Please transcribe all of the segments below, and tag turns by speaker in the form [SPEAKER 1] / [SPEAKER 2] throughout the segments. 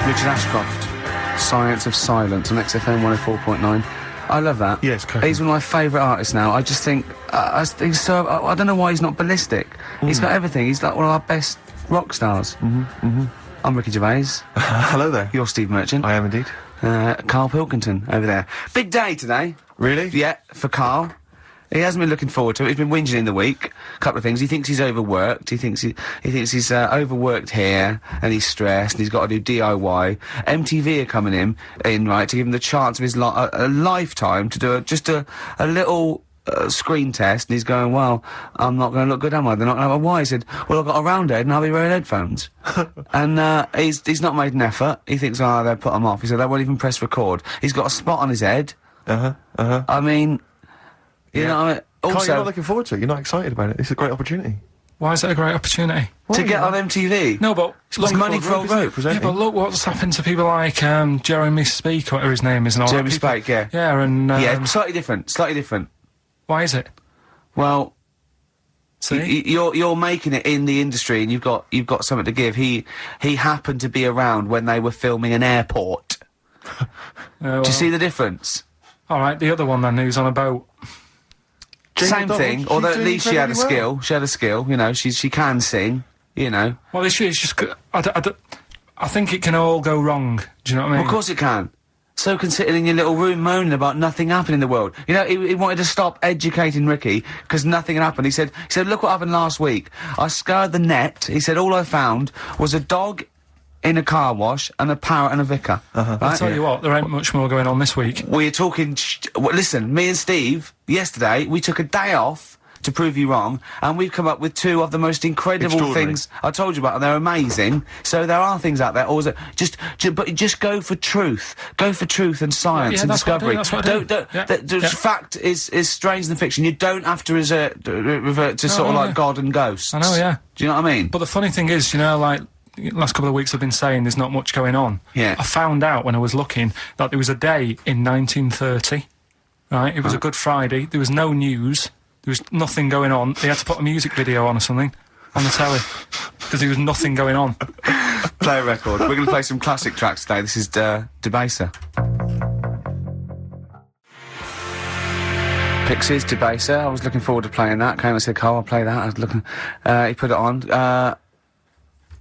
[SPEAKER 1] Richard Ashcroft, Science of Silence on XFM 104.9. I love that.
[SPEAKER 2] Yes, correct.
[SPEAKER 1] He's one of my favourite artists now. I just think, he's so, I don't know why he's not ballistic. He's got everything. He's like one of our best rock stars. I'm Ricky Gervais.
[SPEAKER 2] Hello there.
[SPEAKER 1] You're Steve Merchant.
[SPEAKER 2] I am indeed.
[SPEAKER 1] Karl Pilkington over there. Big day today.
[SPEAKER 2] Really?
[SPEAKER 1] Yeah, for Karl. He hasn't been looking forward to it. He's been whinging in the week. A couple of things. He thinks he's overworked. He thinks he's overworked here, and he's stressed, and he's got to do DIY. MTV are coming in, right, to give him the chance of his a lifetime to do just a little screen test, and he's going, well, I'm not going to look good, am I? They're not going to have a why. He said, well, I've got a round head, and I'll be wearing headphones. And he's not made an effort. He thinks, oh, they'll put him off. He said, they won't even press record. He's got a spot on his head. I mean... You know what I mean? Also,
[SPEAKER 2] Karl, you're not looking forward to it. You're not excited about it. It's a great opportunity.
[SPEAKER 3] Why is it a great opportunity?
[SPEAKER 1] to get on MTV.
[SPEAKER 3] No, but
[SPEAKER 1] it's money for old rope.
[SPEAKER 3] Yeah, but look what's happened to people like Jeremy Speak, whatever his name is, and all
[SPEAKER 1] Jeremy
[SPEAKER 3] that people.
[SPEAKER 1] Spake, yeah.
[SPEAKER 3] Yeah, and
[SPEAKER 1] yeah, slightly different.
[SPEAKER 3] Why is it?
[SPEAKER 1] Well,
[SPEAKER 3] see,
[SPEAKER 1] you're making it in the industry, and you've got something to give. He happened to be around when they were filming an airport.
[SPEAKER 3] well,
[SPEAKER 1] Do you see the difference?
[SPEAKER 3] all right, the other one then, who's on a boat.
[SPEAKER 1] Same thing, although at least she had a skill. She had a skill, you know. She can sing, you know.
[SPEAKER 3] Well, it's just. I think it can all go wrong. Do you know what I mean?
[SPEAKER 1] Well, of course it can. So can sitting in your little room moaning about nothing happening in the world. You know, he wanted to stop educating Ricky because nothing had happened. He said, look what happened last week. I scoured the net. He said, all I found was a dog in a car wash and a parrot and a vicar. Right?
[SPEAKER 3] I'll tell you what, there ain't much more going on this week.
[SPEAKER 1] We're talking... listen, me and Steve, yesterday, we took a day off to prove you wrong, and we've come up with two of the most incredible things I told you about, and they're amazing. So there are things out there, but just go for truth. Go for truth and science and discovery. Fact is stranger than fiction. You don't have to revert to sort of like God and ghosts.
[SPEAKER 3] I know, yeah.
[SPEAKER 1] Do you know what I mean?
[SPEAKER 3] But the funny thing is, you know, like, last couple of weeks I've been saying there's not much going on.
[SPEAKER 1] Yeah.
[SPEAKER 3] I found out when I was looking that there was a day in 1930, right? It was a Good Friday. There was no news. There was nothing going on. They had to put a music video on or something on the telly because there was nothing going on.
[SPEAKER 1] Play a record. We're going to play some classic tracks today. This is Debaser. Pixies, Debaser. I was looking forward to playing that. Came and said, Karl, I'll play that. I was looking... he put it on.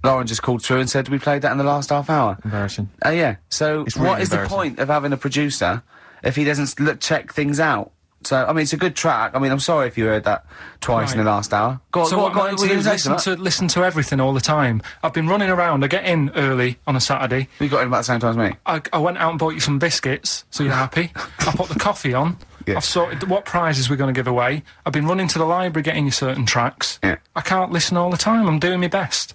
[SPEAKER 1] Lauren just called through and said, we played that in the last half hour.
[SPEAKER 2] Embarrassing.
[SPEAKER 1] Yeah. So
[SPEAKER 2] It's really
[SPEAKER 1] what is the point of having a producer if he doesn't check things out? So, I mean, it's a good track. I mean, I'm sorry if you heard that twice in the last hour. Go on,
[SPEAKER 3] so
[SPEAKER 1] go
[SPEAKER 3] what
[SPEAKER 1] on,
[SPEAKER 3] I'm going to listen to everything all the time. I've been running around. I get in early on a Saturday.
[SPEAKER 1] You got in about the same time as me?
[SPEAKER 3] I went out and bought you some biscuits, so you're happy. I put the coffee on.
[SPEAKER 1] Yeah.
[SPEAKER 3] I've sorted what prizes we're going to give away. I've been running to the library getting you certain tracks.
[SPEAKER 1] Yeah.
[SPEAKER 3] I can't listen all the time. I'm doing my best.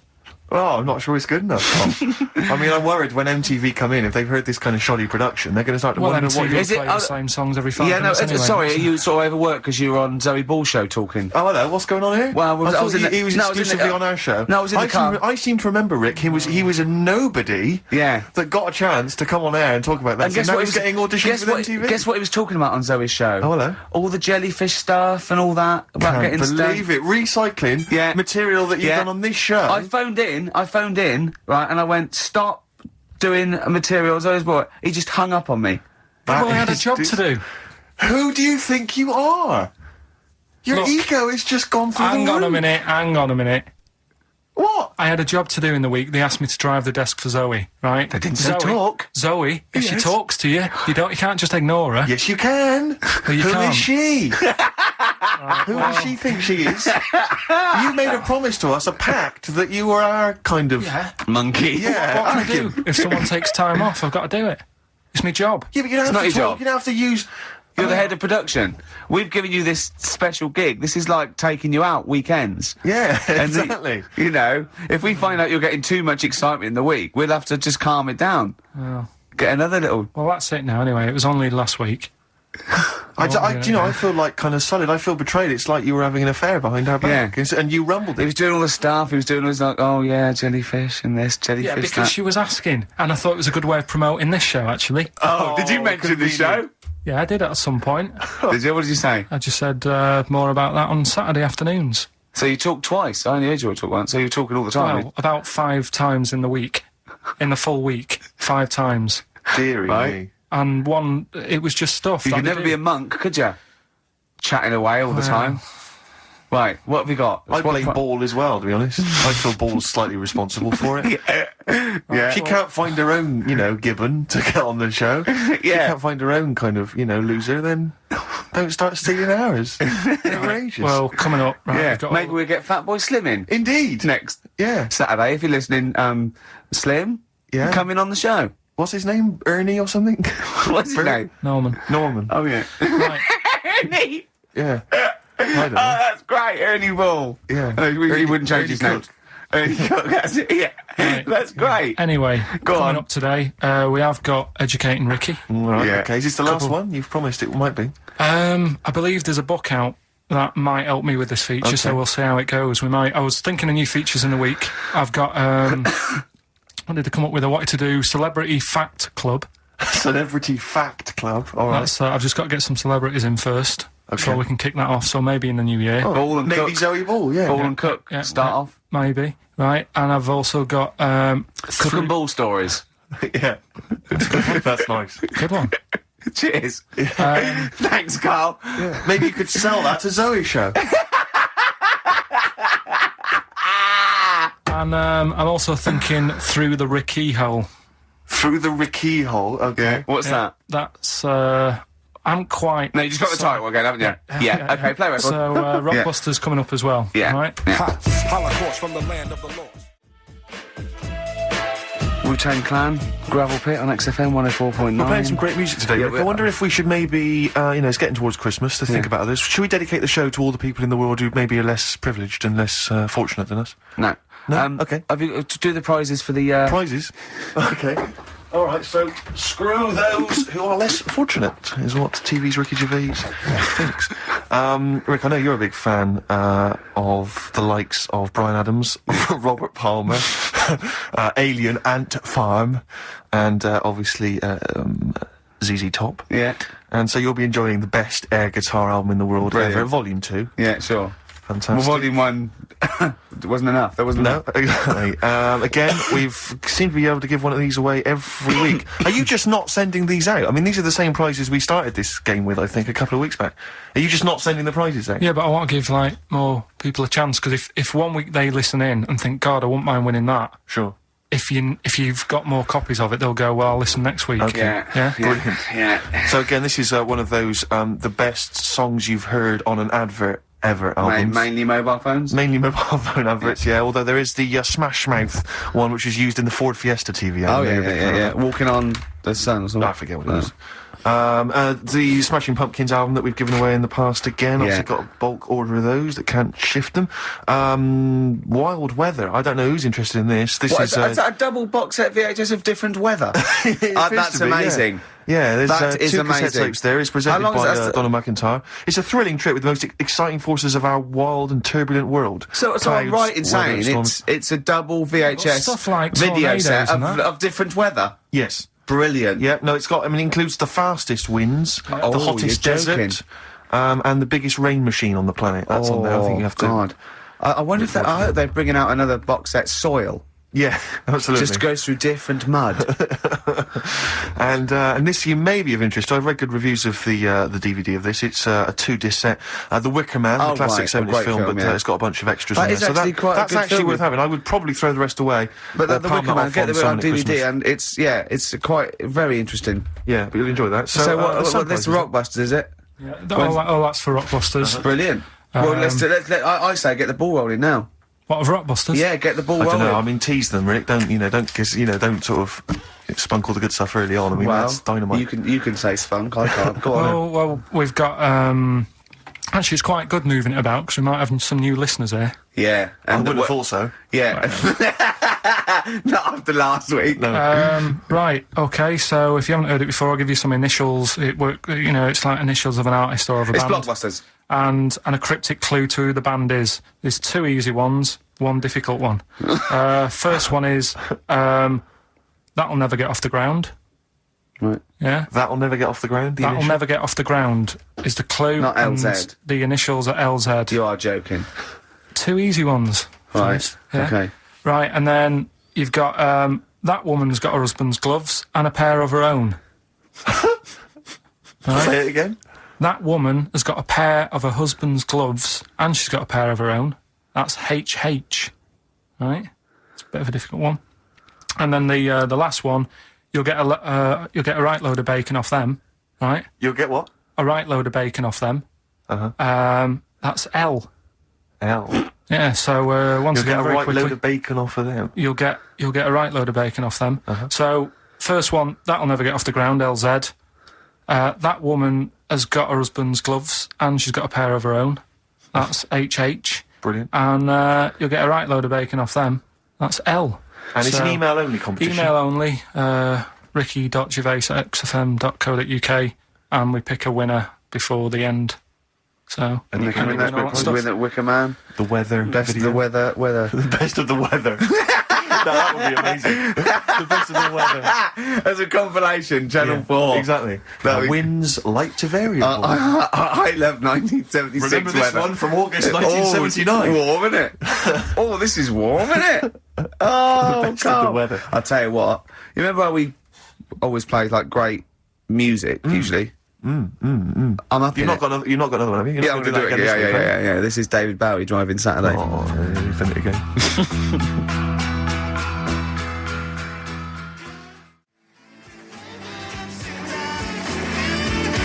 [SPEAKER 2] Oh, I'm not sure it's good enough, Tom. I mean, I'm worried when MTV come in, if they've heard this kind of shoddy production, they're going to start to wonder what you're...
[SPEAKER 1] Is it
[SPEAKER 3] play the same songs every 5 minutes anyway.
[SPEAKER 1] Sorry, are you sort of overworked because you were on Zoe Ball's show talking?
[SPEAKER 2] Oh, hello, what's going on here?
[SPEAKER 1] Well,
[SPEAKER 2] I thought he was exclusively on our show.
[SPEAKER 1] No, I was in the car.
[SPEAKER 2] I seem to remember, Rick, he was a nobody that got a chance to come on air and talk about that.
[SPEAKER 1] And guess
[SPEAKER 2] now
[SPEAKER 1] what
[SPEAKER 2] he's getting auditions with MTV?
[SPEAKER 1] Guess what he was talking about on Zoe's show?
[SPEAKER 2] Oh, hello.
[SPEAKER 1] All the jellyfish stuff and all that. About
[SPEAKER 2] Can't
[SPEAKER 1] getting
[SPEAKER 2] believe it. Recycling material that you've done on this show.
[SPEAKER 1] I phoned in, right, and I went, stop doing material. Zoe's boy. He just hung up on me.
[SPEAKER 3] Well, I had a job to do.
[SPEAKER 2] Who do you think you are? Your ego has just gone through the roof.
[SPEAKER 3] Hang on a minute.
[SPEAKER 2] What?
[SPEAKER 3] I had a job to do in the week. They asked me to drive the desk for Zoe, right?
[SPEAKER 1] They didn't say talk.
[SPEAKER 3] Zoe, if she talks to you, you can't just ignore her.
[SPEAKER 2] Yes, you can.
[SPEAKER 3] Well, you
[SPEAKER 2] Who
[SPEAKER 3] can't.
[SPEAKER 2] is she? Who does she think she is? You made a promise to us, a pact, that you were our kind of
[SPEAKER 1] monkey.
[SPEAKER 2] Yeah.
[SPEAKER 3] What can I do? If someone takes time off, I've got to do it. It's my job.
[SPEAKER 2] Yeah, but you don't have to talk. You don't have to use...
[SPEAKER 1] You're the head of production. We've given you this special gig. This is like taking you out weekends.
[SPEAKER 2] Yeah, exactly.
[SPEAKER 1] You know, if we find out you're getting too much excitement in the week, we'll have to just calm it down.
[SPEAKER 3] Well,
[SPEAKER 1] get another little...
[SPEAKER 3] Well, that's it now, anyway. It was only last week.
[SPEAKER 2] I feel like kind of solid. I feel betrayed. It's like you were having an affair behind our back. Yeah. And you rumbled it.
[SPEAKER 1] He was doing all the stuff. He was doing all this, like, oh, yeah, jellyfish and this, jellyfish,
[SPEAKER 3] yeah, because she was asking. And I thought it was a good way of promoting this show, actually.
[SPEAKER 1] Oh, did you mention the show?
[SPEAKER 3] Yeah, I did at some point.
[SPEAKER 1] Did you? What did you say?
[SPEAKER 3] I just said more about that on Saturday afternoons.
[SPEAKER 1] So you talked twice? I only heard you talk once, so you were talking all the time?
[SPEAKER 3] Well, about 5 times in the week. in the full week 5 times.
[SPEAKER 2] Deary
[SPEAKER 1] Right.
[SPEAKER 2] me.
[SPEAKER 3] And one, it was just stuff.
[SPEAKER 1] You
[SPEAKER 3] that
[SPEAKER 1] could
[SPEAKER 3] they
[SPEAKER 1] never
[SPEAKER 3] do.
[SPEAKER 1] be a monk, could you? Chatting away all the time. Right, what have we got?
[SPEAKER 2] I blame Ball as well, to be honest. I feel Ball's slightly responsible for it.
[SPEAKER 1] Yeah.
[SPEAKER 2] She can't find her own, Gibbon to get on the show. She can't find her own kind of, loser, then don't start stealing ours. Outrageous.
[SPEAKER 3] Well, coming up, right,
[SPEAKER 1] Yeah,
[SPEAKER 3] we've got
[SPEAKER 1] maybe we'll get Fatboy Slim in.
[SPEAKER 2] Indeed.
[SPEAKER 1] Next
[SPEAKER 2] Yeah.
[SPEAKER 1] Saturday, if you're listening, Slim,
[SPEAKER 2] Yeah.
[SPEAKER 1] come in on the show.
[SPEAKER 2] What's his name? Ernie or something?
[SPEAKER 1] What's his name?
[SPEAKER 3] Norman.
[SPEAKER 2] Norman.
[SPEAKER 1] Oh, yeah.
[SPEAKER 3] Right.
[SPEAKER 1] Ernie!
[SPEAKER 2] Yeah. I don't know.
[SPEAKER 1] Oh, that's great, Ernie Ball.
[SPEAKER 2] Yeah.
[SPEAKER 1] He wouldn't change
[SPEAKER 2] Ernie
[SPEAKER 1] his name.
[SPEAKER 2] Cook.
[SPEAKER 1] Ernie Cook, that's it, yeah.
[SPEAKER 3] Right.
[SPEAKER 1] That's great.
[SPEAKER 3] Anyway,
[SPEAKER 1] Go
[SPEAKER 3] coming
[SPEAKER 1] on.
[SPEAKER 3] up today, we have got Educating Ricky.
[SPEAKER 2] Right,
[SPEAKER 1] Yeah.
[SPEAKER 2] okay. Is this the last one? You've promised it might be.
[SPEAKER 3] I believe there's a book out that might help me with this feature, so
[SPEAKER 2] Okay.
[SPEAKER 3] we'll see how it goes. I was thinking of new features in the week. I've got, what did they come up with? I wanted to do Celebrity Fact Club.
[SPEAKER 2] Celebrity Fact Club. All right.
[SPEAKER 3] That's, I've just got to get some celebrities in first, before we can kick that off, so maybe in the new year.
[SPEAKER 1] Ball and
[SPEAKER 2] Maybe
[SPEAKER 1] Cook.
[SPEAKER 2] Zoe Ball, yeah.
[SPEAKER 1] Ball and Cook.
[SPEAKER 3] Yeah,
[SPEAKER 1] Start
[SPEAKER 3] yeah,
[SPEAKER 1] off.
[SPEAKER 3] Maybe, right? And I've also got,
[SPEAKER 1] Cook and Ball stories.
[SPEAKER 2] Yeah. That's nice.
[SPEAKER 3] good one.
[SPEAKER 1] Cheers. Thanks, Carl.
[SPEAKER 2] Yeah. Maybe you could sell that to Zoe's show.
[SPEAKER 3] And I'm also thinking Through the Ricky Hole.
[SPEAKER 2] Through the Ricky hole. Okay.
[SPEAKER 1] What's that?
[SPEAKER 3] That's, I'm quite...
[SPEAKER 1] No, you just got the title again, haven't you? Yeah. Okay, play record.
[SPEAKER 3] So, Rockbusters coming up as well,
[SPEAKER 1] Yeah.
[SPEAKER 3] right?
[SPEAKER 1] Yeah.
[SPEAKER 4] Holocaust from the land of the lost.
[SPEAKER 1] Wu-Tang Clan, Gravel Pit on XFM 104.9.
[SPEAKER 2] We're playing some great music today,
[SPEAKER 1] Yeah,
[SPEAKER 2] Rick. I wonder if we should maybe, it's getting towards Christmas to think about this. Should we dedicate the show to all the people in the world who maybe are less privileged and less fortunate than us?
[SPEAKER 1] No.
[SPEAKER 2] No? Okay.
[SPEAKER 1] Have you to do the prizes for the
[SPEAKER 2] Prizes? Okay. All right, so screw those who are less fortunate, is what TV's Ricky Gervais thinks. Rick, I know you're a big fan of the likes of Bryan Adams, Robert Palmer, Alien Ant Farm, and obviously ZZ Top.
[SPEAKER 1] Yeah.
[SPEAKER 2] And so you'll be enjoying the best air guitar album in the world
[SPEAKER 1] Brilliant.
[SPEAKER 2] ever, Volume 2.
[SPEAKER 1] Yeah, sure.
[SPEAKER 2] Fantastic.
[SPEAKER 1] Well, Volume 1 wasn't enough. There wasn't
[SPEAKER 2] No,
[SPEAKER 1] enough.
[SPEAKER 2] again, we've seemed to be able to give one of these away every week. Are you just not sending these out? I mean, these are the same prizes we started this game with, I think, a couple of weeks back. Are you just not sending the prizes out?
[SPEAKER 3] Yeah, but I want to give, more people a chance, because if 1 week they listen in and think, God, I wouldn't mind winning that,
[SPEAKER 2] Sure.
[SPEAKER 3] if you've got more copies of it, they'll go, well, I'll listen next week.
[SPEAKER 2] Okay.
[SPEAKER 1] Yeah.
[SPEAKER 3] Yeah?
[SPEAKER 2] Brilliant.
[SPEAKER 1] Yeah.
[SPEAKER 2] So again, this is one of those, the best songs you've heard on an advert ever albums.
[SPEAKER 1] Mainly mobile phones.
[SPEAKER 2] Mainly mobile phone adverts, yeah. Although there is the Smash Mouth one, which was used in the Ford Fiesta TV.
[SPEAKER 1] Oh,
[SPEAKER 2] ad.
[SPEAKER 1] yeah. Walking on the sun or something.
[SPEAKER 2] I forget what it was. The Smashing Pumpkins album that we've given away in the past again.
[SPEAKER 1] Yeah.
[SPEAKER 2] Obviously got a bulk order of those that can't shift them. Wild Weather. I don't know who's interested in this. This
[SPEAKER 1] What,
[SPEAKER 2] is
[SPEAKER 1] is that a double box set VHS of different weather?
[SPEAKER 2] it appears
[SPEAKER 1] That's
[SPEAKER 2] to be, yeah.
[SPEAKER 1] amazing.
[SPEAKER 2] Yeah, there's
[SPEAKER 1] That is
[SPEAKER 2] two cassette
[SPEAKER 1] amazing.
[SPEAKER 2] tapes there. It's presented
[SPEAKER 1] How long
[SPEAKER 2] by
[SPEAKER 1] is that?
[SPEAKER 2] Donna McIntyre. It's a thrilling trip with the most exciting forces of our wild and turbulent world.
[SPEAKER 1] So I'm
[SPEAKER 2] Clouds,
[SPEAKER 1] right in saying
[SPEAKER 2] weather, storms.
[SPEAKER 1] it's a double VHS
[SPEAKER 3] Stuff like
[SPEAKER 1] video
[SPEAKER 3] tornadoes
[SPEAKER 1] set
[SPEAKER 3] and that.
[SPEAKER 1] of different weather.
[SPEAKER 2] Yes.
[SPEAKER 1] Brilliant.
[SPEAKER 2] Yeah, no, it includes the fastest winds,
[SPEAKER 1] Oh,
[SPEAKER 2] the hottest
[SPEAKER 1] you're joking.
[SPEAKER 2] desert, and the biggest rain machine on the planet. That's on there. I think you have to.
[SPEAKER 1] God. I wonder if I hope they're bringing out another box set, Soil.
[SPEAKER 2] Yeah, absolutely.
[SPEAKER 1] Just goes through different mud.
[SPEAKER 2] And this you may be of interest. I've read good reviews of the DVD of this. It's a 2-disc set. The Wicker Man,
[SPEAKER 1] Oh,
[SPEAKER 2] the classic
[SPEAKER 1] right, a
[SPEAKER 2] 70s
[SPEAKER 1] great
[SPEAKER 2] film,
[SPEAKER 1] film,
[SPEAKER 2] but
[SPEAKER 1] yeah.
[SPEAKER 2] it's got a bunch of extras
[SPEAKER 1] That
[SPEAKER 2] in
[SPEAKER 1] is
[SPEAKER 2] there.
[SPEAKER 1] actually quite a
[SPEAKER 2] that's
[SPEAKER 1] good
[SPEAKER 2] actually
[SPEAKER 1] film.
[SPEAKER 2] worth having. I would probably throw the rest away.
[SPEAKER 1] But
[SPEAKER 2] or
[SPEAKER 1] the
[SPEAKER 2] palm
[SPEAKER 1] Wicker Man,
[SPEAKER 2] off
[SPEAKER 1] get the bit on
[SPEAKER 2] someone at
[SPEAKER 1] DVD,
[SPEAKER 2] Christmas.
[SPEAKER 1] and it's quite very interesting.
[SPEAKER 2] Yeah, but you'll enjoy that.
[SPEAKER 1] So
[SPEAKER 2] that's
[SPEAKER 1] what this Rockbusters, is it?
[SPEAKER 3] Oh, that's for Rockbusters.
[SPEAKER 1] Brilliant. Well, I say get the ball rolling now.
[SPEAKER 3] What, of Rockbusters?
[SPEAKER 1] Yeah, get the ball
[SPEAKER 2] I
[SPEAKER 1] rolling.
[SPEAKER 2] don't know. I mean, tease them, Rick. Don't sort of spunk all the good stuff early on. I mean, that's dynamite.
[SPEAKER 1] You can say spunk. I can't. Go on.
[SPEAKER 3] Well, we've got, actually, it's quite good moving it about, because we might have some new listeners here.
[SPEAKER 1] Yeah.
[SPEAKER 2] I wouldn't have thought so.
[SPEAKER 1] Yeah. Not after last week.
[SPEAKER 2] No.
[SPEAKER 3] Right, okay, so if you haven't heard it before, I'll give you some initials. It's like initials of an artist or of a
[SPEAKER 1] It's
[SPEAKER 3] band.
[SPEAKER 1] Blockbusters.
[SPEAKER 3] And a cryptic clue to who the band is. There's 2 easy ones, 1 difficult one. First one is, That'll Never Get Off the Ground.
[SPEAKER 1] Right.
[SPEAKER 3] Yeah?
[SPEAKER 2] That'll Never Get Off the Ground.
[SPEAKER 3] That'll Never Get Off the Ground is the clue.
[SPEAKER 1] Not
[SPEAKER 3] and
[SPEAKER 1] LZ.
[SPEAKER 3] The initials are LZ.
[SPEAKER 1] You are joking.
[SPEAKER 3] 2 easy ones.
[SPEAKER 1] Right.
[SPEAKER 3] First, yeah?
[SPEAKER 1] Okay.
[SPEAKER 3] Right, and then you've got, that woman's got her husband's gloves and a pair of her own. Right?
[SPEAKER 2] Say it again.
[SPEAKER 3] That woman has got a pair of her husband's gloves and she's got a pair of her own. That's HH. Right? It's a bit of a difficult one. And then the last one, you'll get a right load of bacon off them. Right?
[SPEAKER 2] You'll get what?
[SPEAKER 3] A right load of bacon off them. That's L.
[SPEAKER 2] L.
[SPEAKER 3] Yeah, so once
[SPEAKER 2] You'll
[SPEAKER 3] again,
[SPEAKER 2] get a
[SPEAKER 3] very
[SPEAKER 2] right
[SPEAKER 3] quickly,
[SPEAKER 2] load of bacon off of them.
[SPEAKER 3] you'll get a right load of bacon off them. So first one, that'll never get off the ground. LZ. That woman has got her husband's gloves and she's got a pair of her own. That's HH.
[SPEAKER 2] Brilliant.
[SPEAKER 3] And you'll get a right load of bacon off them. That's L.
[SPEAKER 2] And it's an email only competition.
[SPEAKER 3] Email only. ricky.gervais@xfm.co.uk, and we pick a winner before the end. So
[SPEAKER 1] And
[SPEAKER 3] you can win all that stuff.
[SPEAKER 1] win at Wicker Man.
[SPEAKER 2] The weather.
[SPEAKER 1] Best
[SPEAKER 2] video.
[SPEAKER 1] of the weather.
[SPEAKER 2] The best of the weather. No, that would be amazing. The best of the weather.
[SPEAKER 1] As a compilation, Channel 4.
[SPEAKER 2] Exactly. Winds light to variable.
[SPEAKER 1] I love 1976
[SPEAKER 2] Remember this
[SPEAKER 1] weather.
[SPEAKER 2] one from August 1979?
[SPEAKER 1] Warm, isn't it? Oh, this is warm, isn't it? Oh,
[SPEAKER 2] The best of the
[SPEAKER 1] Karl.
[SPEAKER 2] weather.
[SPEAKER 1] I'll tell you what. You remember how we always play like great music usually? I'm up
[SPEAKER 2] You've
[SPEAKER 1] in
[SPEAKER 2] not
[SPEAKER 1] it.
[SPEAKER 2] got another one, have you? You're
[SPEAKER 1] Yeah,
[SPEAKER 2] not
[SPEAKER 1] I'm
[SPEAKER 2] gonna
[SPEAKER 1] gonna do it.
[SPEAKER 2] that again this week, right?
[SPEAKER 1] Yeah. This is David Bowie driving Saturday.
[SPEAKER 2] Oh, you've done it again.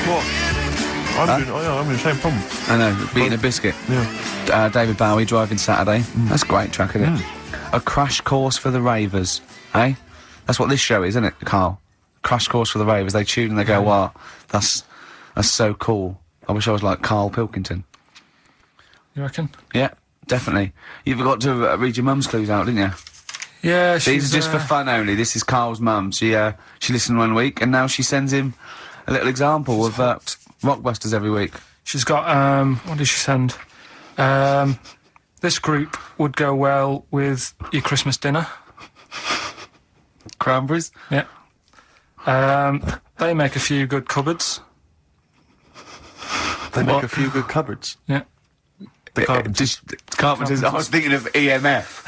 [SPEAKER 2] What? I'm in the same problem.
[SPEAKER 1] I know, beating a biscuit.
[SPEAKER 2] Yeah.
[SPEAKER 1] David Bowie driving Saturday. That's a great track, isn't it? A crash course for the ravers, eh? That's what this show is, isn't it, Karl? Crash course for the ravers. They tune and they go, wow, that's so cool. I wish I was like Karl Pilkington.
[SPEAKER 3] You reckon?
[SPEAKER 1] Yeah, definitely. You forgot to read your mum's clues out, didn't you?
[SPEAKER 3] Yeah,
[SPEAKER 1] These are just for fun only. This is Karl's mum. She listened one week and now she sends him a little example of Rockbusters every week.
[SPEAKER 3] She's got, what did she send? This group would go well with your Christmas dinner.
[SPEAKER 1] Cranberries?
[SPEAKER 3] Yeah. They make a few good cupboards.
[SPEAKER 2] They make a few good cupboards.
[SPEAKER 3] Yeah.
[SPEAKER 2] The carpenters.
[SPEAKER 1] Carpenters. I was thinking of EMF.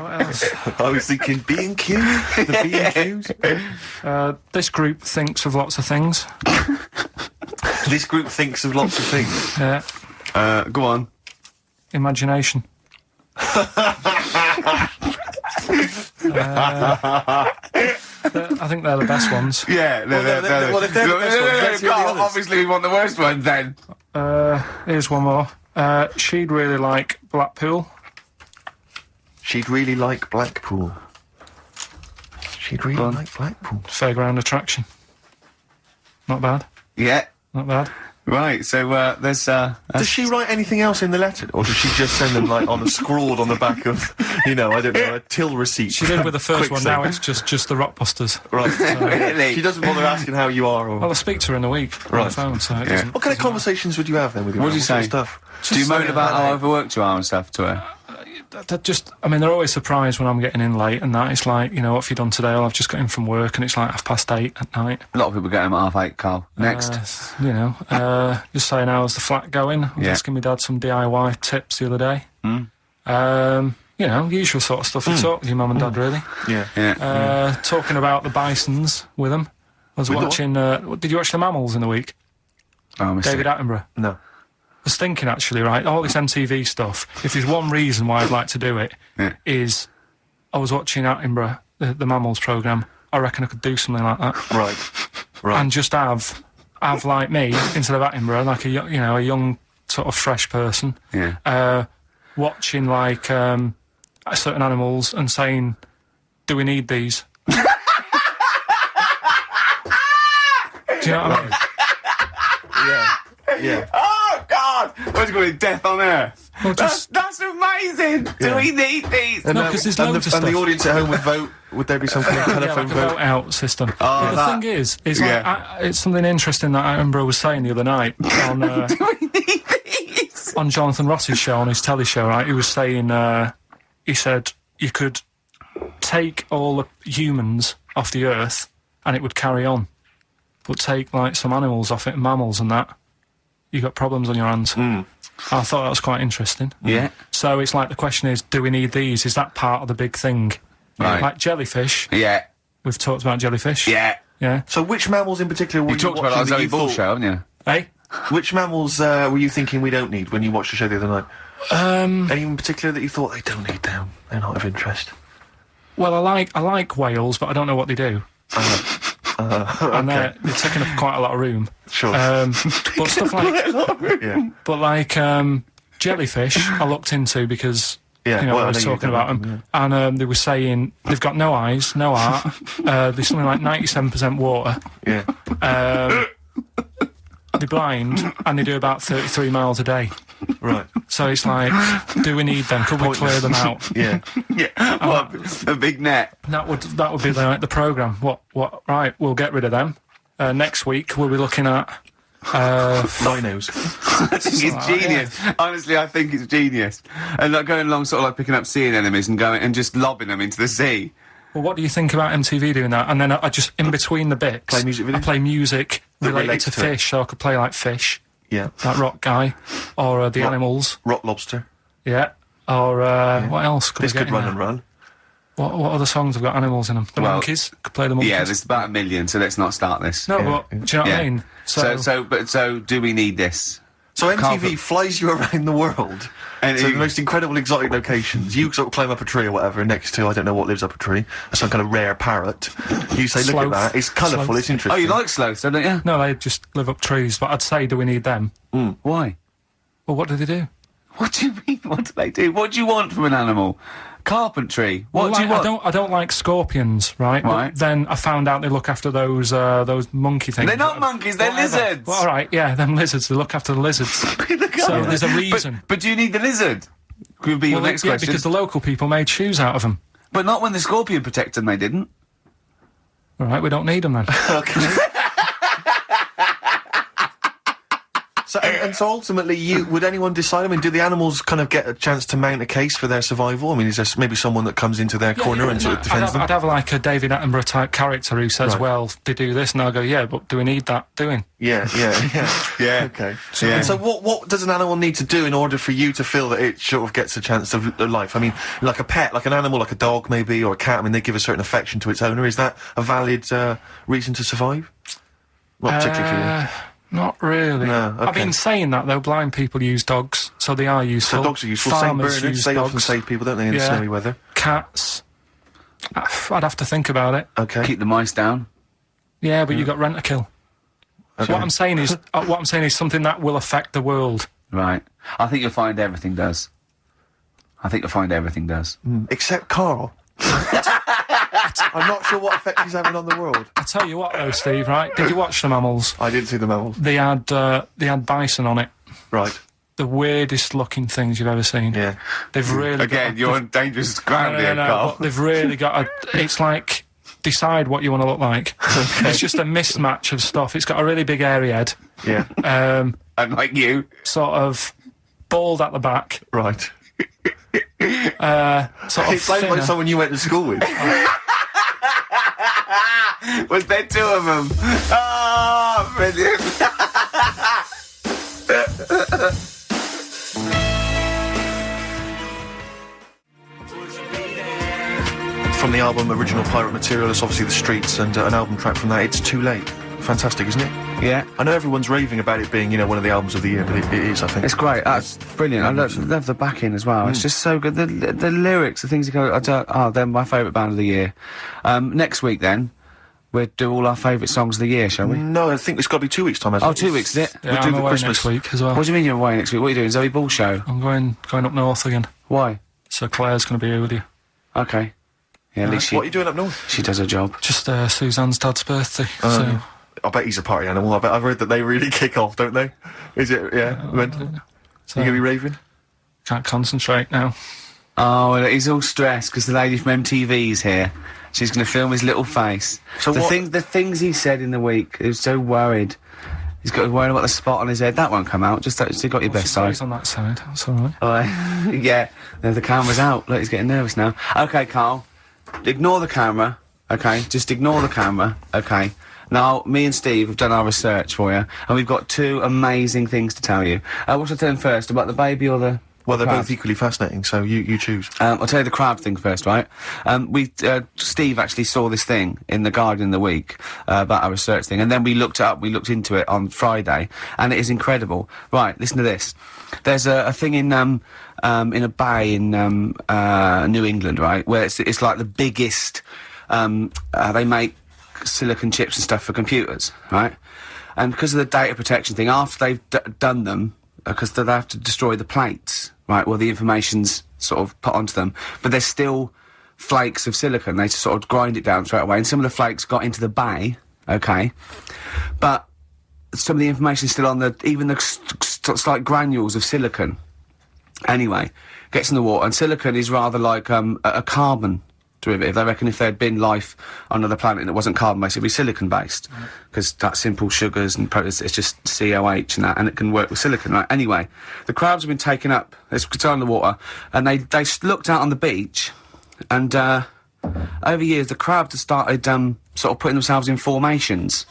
[SPEAKER 3] What else?
[SPEAKER 2] I was thinking B&Q. The B&Qs.
[SPEAKER 3] This group thinks of lots of things.
[SPEAKER 2] This group thinks of lots of things.
[SPEAKER 3] Yeah.
[SPEAKER 1] Go on.
[SPEAKER 3] Imagination. I think they're the best ones.
[SPEAKER 1] Yeah,
[SPEAKER 2] well, if they're the best ones, let's hear the
[SPEAKER 1] Karl,
[SPEAKER 2] others.
[SPEAKER 1] obviously we want the worst ones then.
[SPEAKER 3] Here's one more. She'd really like Blackpool.
[SPEAKER 2] She'd really like Blackpool. She'd really like Blackpool.
[SPEAKER 3] Fairground attraction. Not bad.
[SPEAKER 1] Yeah,
[SPEAKER 3] Not bad.
[SPEAKER 1] right, so there's...
[SPEAKER 2] Does she write anything else in the letter? Or does she just send them, like, on a scrawled on the back of, I don't know, a till receipt?
[SPEAKER 3] She did with the first one.
[SPEAKER 2] Quick
[SPEAKER 3] Now
[SPEAKER 2] save.
[SPEAKER 3] it's just the Rockbusters.
[SPEAKER 2] Right.
[SPEAKER 1] Really?
[SPEAKER 2] She doesn't bother asking how you are or...
[SPEAKER 3] Well, I speak to her in a week on the
[SPEAKER 2] Right.
[SPEAKER 3] phone, so it doesn't...
[SPEAKER 2] What kind of conversations would you have then with your
[SPEAKER 1] What do you
[SPEAKER 2] mum? What
[SPEAKER 1] say?
[SPEAKER 2] sort of stuff?
[SPEAKER 1] Do you moan
[SPEAKER 3] saying
[SPEAKER 1] about
[SPEAKER 3] that,
[SPEAKER 1] how overworked you are and stuff to her?
[SPEAKER 3] they're always surprised when I'm getting in late and that. It's like, what have you done today? Well, I've just got in from work and it's like 8:30 at night.
[SPEAKER 1] A lot of people get home at 8:30, Karl. Next.
[SPEAKER 3] Just saying, how's the flat going? I was
[SPEAKER 1] Yeah.
[SPEAKER 3] asking my dad some DIY tips the other day. Usual sort of stuff you talk with your mum and dad, really.
[SPEAKER 2] Yeah.
[SPEAKER 1] Yeah.
[SPEAKER 3] Talking about the Bisons with them. I was
[SPEAKER 2] With what?
[SPEAKER 3] watching, did you watch The Mammals in the week?
[SPEAKER 1] Oh, I missed
[SPEAKER 3] David
[SPEAKER 1] it.
[SPEAKER 3] Attenborough.
[SPEAKER 2] No.
[SPEAKER 3] I was thinking, actually, right, all this MTV stuff, if there's one reason why I'd like to do it,
[SPEAKER 1] Yeah.
[SPEAKER 3] is I was watching Attenborough, the Mammals programme. I reckon I could do something like that.
[SPEAKER 2] Right.
[SPEAKER 3] And just have like me, instead of Attenborough, like a young sort of fresh person,
[SPEAKER 1] Yeah.
[SPEAKER 3] watching, like, certain animals and saying, do we need these? Do you know what I mean?
[SPEAKER 2] Yeah.
[SPEAKER 1] Oh, God! What's going to be Death on Earth?
[SPEAKER 3] Well, just-
[SPEAKER 1] That's amazing! Do we need these?
[SPEAKER 3] No, 'cause there's loads of
[SPEAKER 2] and the
[SPEAKER 3] stuff.
[SPEAKER 2] audience at home would vote. Would there be some kind of
[SPEAKER 3] Yeah,
[SPEAKER 2] telephone
[SPEAKER 3] like a vote
[SPEAKER 2] vote?
[SPEAKER 3] out system.
[SPEAKER 1] Oh,
[SPEAKER 3] the
[SPEAKER 1] that-
[SPEAKER 3] thing is like,
[SPEAKER 1] yeah.
[SPEAKER 3] it's something interesting that Attenborough was saying the other night on
[SPEAKER 1] Do we need these?
[SPEAKER 3] on Jonathan Ross's show, on his telly show, right? He was saying, he said you could take all the humans off the earth and it would carry on, but take, like, some animals off it, mammals and that, you got problems on your hands. I thought that was quite interesting.
[SPEAKER 1] Yeah.
[SPEAKER 3] So it's like the question is, do we need these? Is that part of the big thing?
[SPEAKER 1] Right.
[SPEAKER 3] Like jellyfish.
[SPEAKER 1] Yeah.
[SPEAKER 3] We've talked about jellyfish.
[SPEAKER 1] Yeah.
[SPEAKER 3] Yeah.
[SPEAKER 2] So which mammals in particular were
[SPEAKER 1] You talked about
[SPEAKER 2] watching
[SPEAKER 1] our
[SPEAKER 2] that
[SPEAKER 1] Zoe
[SPEAKER 2] you
[SPEAKER 1] Ball
[SPEAKER 2] thought-
[SPEAKER 1] show, haven't you?
[SPEAKER 3] Hey?
[SPEAKER 2] Which mammals were you thinking we don't need when you watched the show the other night? Any in particular that you thought they don't need them? They're not of interest.
[SPEAKER 3] Well, I like whales, but I don't know what they do. And they're taking up quite a lot of room.
[SPEAKER 2] Sure.
[SPEAKER 3] But stuff like,
[SPEAKER 2] Yeah.
[SPEAKER 3] but like jellyfish, I looked into because
[SPEAKER 2] Yeah,
[SPEAKER 3] you know
[SPEAKER 2] well,
[SPEAKER 3] I
[SPEAKER 2] I
[SPEAKER 3] was
[SPEAKER 2] know you
[SPEAKER 3] talking
[SPEAKER 2] don't
[SPEAKER 3] about
[SPEAKER 2] like
[SPEAKER 3] them, and they were saying they've got no eyes, no heart. There's something like 97% water.
[SPEAKER 2] Yeah.
[SPEAKER 3] They're blind, and they do about 33 miles a day.
[SPEAKER 2] Right.
[SPEAKER 3] So it's like, do we need them? Could we clear them out?
[SPEAKER 2] Yeah.
[SPEAKER 1] Yeah. What? A big net.
[SPEAKER 3] That would be the programme. What? Right, we'll get rid of them. Next week we'll be looking at
[SPEAKER 2] Rhinos.
[SPEAKER 1] I think it's genius. Honestly, I think it's genius. And like going along, sort of like picking up sea anemones and going and just lobbing them into the sea.
[SPEAKER 3] Well, what do you think about MTV doing that? And then I just, in between the bits,
[SPEAKER 2] Play music videos?
[SPEAKER 3] I play music
[SPEAKER 2] That
[SPEAKER 3] related
[SPEAKER 2] relates
[SPEAKER 3] to
[SPEAKER 2] to it.
[SPEAKER 3] fish, so I could play like Fish,
[SPEAKER 2] Yeah.
[SPEAKER 3] that rock guy, or the animals,
[SPEAKER 2] Rock lobster.
[SPEAKER 3] yeah, or what else could
[SPEAKER 2] This
[SPEAKER 3] we get
[SPEAKER 2] could
[SPEAKER 3] in
[SPEAKER 2] run
[SPEAKER 3] there?
[SPEAKER 2] and run.
[SPEAKER 3] What other songs have got animals in them? The
[SPEAKER 1] Well,
[SPEAKER 3] monkeys, could play the monkeys.
[SPEAKER 1] Yeah, there's about 1 million, so let's not start this.
[SPEAKER 3] No,
[SPEAKER 2] Yeah,
[SPEAKER 3] but do you know what I mean?
[SPEAKER 1] So do we need this?
[SPEAKER 2] So MTV
[SPEAKER 1] Can't-
[SPEAKER 2] flies you around the world
[SPEAKER 1] And
[SPEAKER 2] to
[SPEAKER 1] you-
[SPEAKER 2] the most incredible exotic locations. You sort of climb up a tree or whatever next to, I don't know what lives up a tree, some kind of rare parrot. You say, look
[SPEAKER 3] Sloth.
[SPEAKER 2] at that, it's colourful,
[SPEAKER 3] Sloth.
[SPEAKER 2] it's interesting.
[SPEAKER 1] Oh, you like sloths, don't you?
[SPEAKER 3] No, they just live up trees, but I'd say, do we need them?
[SPEAKER 1] Why?
[SPEAKER 3] Well, what do they do?
[SPEAKER 1] What do you mean? What do they do? What do you want from an animal? Carpentry. What
[SPEAKER 3] Well,
[SPEAKER 1] do you
[SPEAKER 3] like,
[SPEAKER 1] want?
[SPEAKER 3] I don't like scorpions, right?
[SPEAKER 1] Right.
[SPEAKER 3] But then I found out they look after those monkey things.
[SPEAKER 1] They're not monkeys, they're
[SPEAKER 3] Whatever.
[SPEAKER 1] lizards.
[SPEAKER 3] Well, all right, yeah, them lizards. They look after the lizards. So there's a reason.
[SPEAKER 1] But do you need the lizard? Could be your
[SPEAKER 3] Well,
[SPEAKER 1] next
[SPEAKER 3] yeah,
[SPEAKER 1] question.
[SPEAKER 3] because the local people made shoes out of them.
[SPEAKER 1] But not when the scorpion protected them, they didn't.
[SPEAKER 3] All right, we don't need them then.
[SPEAKER 2] Okay. So, and so ultimately, would anyone decide? I mean, do the animals kind of get a chance to mount a case for their survival? I mean, is there maybe someone that comes into their corner and sort of defends them?
[SPEAKER 3] I'd have like a David Attenborough type character who says,
[SPEAKER 2] Right.
[SPEAKER 3] well, they do this, and I'll go, yeah, but do we need that doing?
[SPEAKER 2] Yeah.
[SPEAKER 1] Yeah.
[SPEAKER 2] Okay.
[SPEAKER 1] Yeah.
[SPEAKER 2] And so what does an animal need to do in order for you to feel that it sort of gets a chance of life? I mean, like a pet, like an animal, like a dog maybe, or a cat, I mean, they give a certain affection to its owner. Is that a valid reason to survive? Not particularly for you.
[SPEAKER 3] Not really.
[SPEAKER 2] No,
[SPEAKER 3] I've
[SPEAKER 2] okay.
[SPEAKER 3] been saying that, though. Blind people use dogs, so they are useful.
[SPEAKER 2] So dogs are useful. Saint
[SPEAKER 3] Farmers
[SPEAKER 2] Bernards,
[SPEAKER 3] use
[SPEAKER 2] they often
[SPEAKER 3] dogs.
[SPEAKER 2] save people, don't they, in
[SPEAKER 3] Yeah.
[SPEAKER 2] snowy weather?
[SPEAKER 3] Cats. I'd have to think about it.
[SPEAKER 2] Okay.
[SPEAKER 1] Keep the mice down.
[SPEAKER 3] Yeah, but you got rent a kill.
[SPEAKER 2] Okay.
[SPEAKER 3] What I'm saying is something that will affect the world.
[SPEAKER 1] Right. I think you'll find everything does.
[SPEAKER 2] Except Karl. I'm not sure what effect he's having on the world.
[SPEAKER 3] I tell you what, though, Steve. Right? Did you watch the mammals?
[SPEAKER 2] I didn't see the mammals.
[SPEAKER 3] They had bison on it.
[SPEAKER 2] Right.
[SPEAKER 3] The weirdest looking things you've ever seen.
[SPEAKER 2] Yeah.
[SPEAKER 3] They've really
[SPEAKER 1] Again,
[SPEAKER 3] got
[SPEAKER 1] you're on dangerous ground here, Carl.
[SPEAKER 3] but they've really got it's like, decide what you want to look like. It's just a mismatch of stuff. It's got a really big airy head,
[SPEAKER 2] Yeah.
[SPEAKER 1] Unlike you.
[SPEAKER 3] sort of bald at the back,
[SPEAKER 2] Right.
[SPEAKER 3] sort of
[SPEAKER 2] It sounds like
[SPEAKER 3] thinner.
[SPEAKER 2] someone you went to school with.
[SPEAKER 1] Was there two of them? Oh, brilliant.
[SPEAKER 2] From the album Original Pirate Material, it's obviously The Streets, and an album track from that, It's Too Late. Fantastic, isn't it?
[SPEAKER 1] Yeah.
[SPEAKER 2] I know everyone's raving about it being, one of the albums of the year, but it is, I think.
[SPEAKER 1] It's great. That's brilliant. I love the backing as well. It's just so good. The lyrics, the things you go, they're my favourite band of the year. Next week, then, we'll do all our favourite songs of the year, shall we?
[SPEAKER 2] No, I think it's got to be 2 weeks' time, hasn't
[SPEAKER 1] Oh,
[SPEAKER 2] it?
[SPEAKER 1] 2 weeks, is it?
[SPEAKER 3] Yeah,
[SPEAKER 2] we'll do
[SPEAKER 3] I'm
[SPEAKER 2] the
[SPEAKER 3] away
[SPEAKER 2] Christmas.
[SPEAKER 3] next week as well.
[SPEAKER 1] What do you mean you're away next week? What are you doing? Zoe Ball show?
[SPEAKER 3] I'm going up north again.
[SPEAKER 1] Why?
[SPEAKER 3] So Claire's going to be here with you.
[SPEAKER 1] Okay. Yeah, at least
[SPEAKER 2] What are you doing up north?
[SPEAKER 1] she does her job.
[SPEAKER 3] Just Suzanne's dad's birthday. So
[SPEAKER 2] I bet he's a party animal. I've heard that they really kick off, don't they? Is it? Yeah. Mental. You gonna be raving?
[SPEAKER 3] can't concentrate now.
[SPEAKER 1] Oh, well, he's all stressed because the lady from MTV's here. She's going to film his little face.
[SPEAKER 2] So
[SPEAKER 1] the
[SPEAKER 2] what-
[SPEAKER 1] the things he said in the week, he was so worried. He's got worried about the spot on his head. That won't come out. Just got your best side.
[SPEAKER 3] He's on that side. That's all right.
[SPEAKER 1] Oh, yeah, the camera's out. Look, he's getting nervous now. Okay, Carl, ignore the camera. Okay, just ignore the camera. Okay. Now, me and Steve have done our research for you, and we've got 2 amazing things to tell you. What should I tell them first, about the baby or the...
[SPEAKER 2] Well, they're
[SPEAKER 1] crab?
[SPEAKER 2] both equally fascinating, so you choose.
[SPEAKER 1] I'll tell you the crab thing first, right? Steve actually saw this thing in The Guardian the week, about our research thing, and then we looked it up, we looked into it on Friday, and it is incredible. Right, listen to this. There's a thing in a bay in, New England, right, where it's like the biggest, they make silicon chips and stuff for computers, right? And because of the data protection thing, after they've done them, because they have to destroy the plates, right, well, the information's sort of put onto them, but there's still flakes of silicon. They sort of grind it down straight away, and some of the flakes got into the bay, okay, but some of the information's still on even the slight granules of silicon. Anyway, gets in the water, and silicon is rather like a carbon derivative. They reckon if there had been life on another planet and it wasn't carbon-based, it'd be silicon-based. Because that's simple sugars and proteins, it's just COH and that, and it can work with silicon, right? Anyway, the crabs have been taken up, it's in the water, and they looked out on the beach, and over years the crabs have started sort of putting themselves in formations,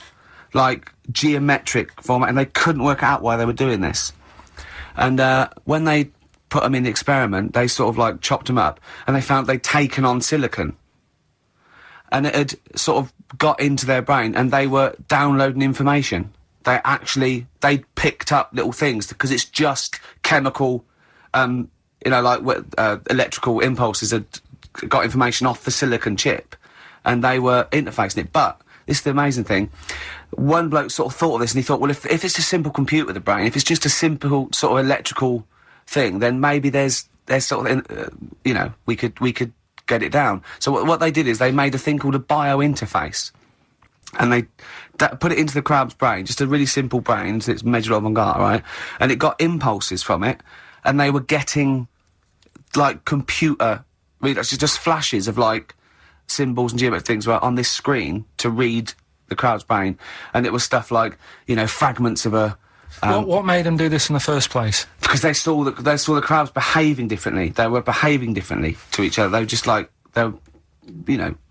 [SPEAKER 1] like geometric format, and they couldn't work out why they were doing this. And when they put them in the experiment, they sort of like chopped them up, and they found they'd taken on silicon, and it had sort of got into their brain, and they were downloading information. They picked up little things, because it's just chemical, like electrical impulses had got information off the silicon chip, and they were interfacing it. But this is the amazing thing. One bloke sort of thought of this, and he thought, well, if it's a simple computer, the brain, if it's just a simple sort of electrical thing, then maybe there's sort of, we could get it down. So what they did is they made a thing called a biointerface, and they put it into the crab's brain, just a really simple brain, so it's measured avant-garde, right? And it got impulses from it, and they were getting, like, just flashes of, like, symbols and geometric things were on this screen to read the crab's brain, and it was stuff like, fragments of a...
[SPEAKER 3] what made them do this in the first place?
[SPEAKER 1] Because they saw the crabs behaving differently. They were behaving differently to each other. They were just like, they were,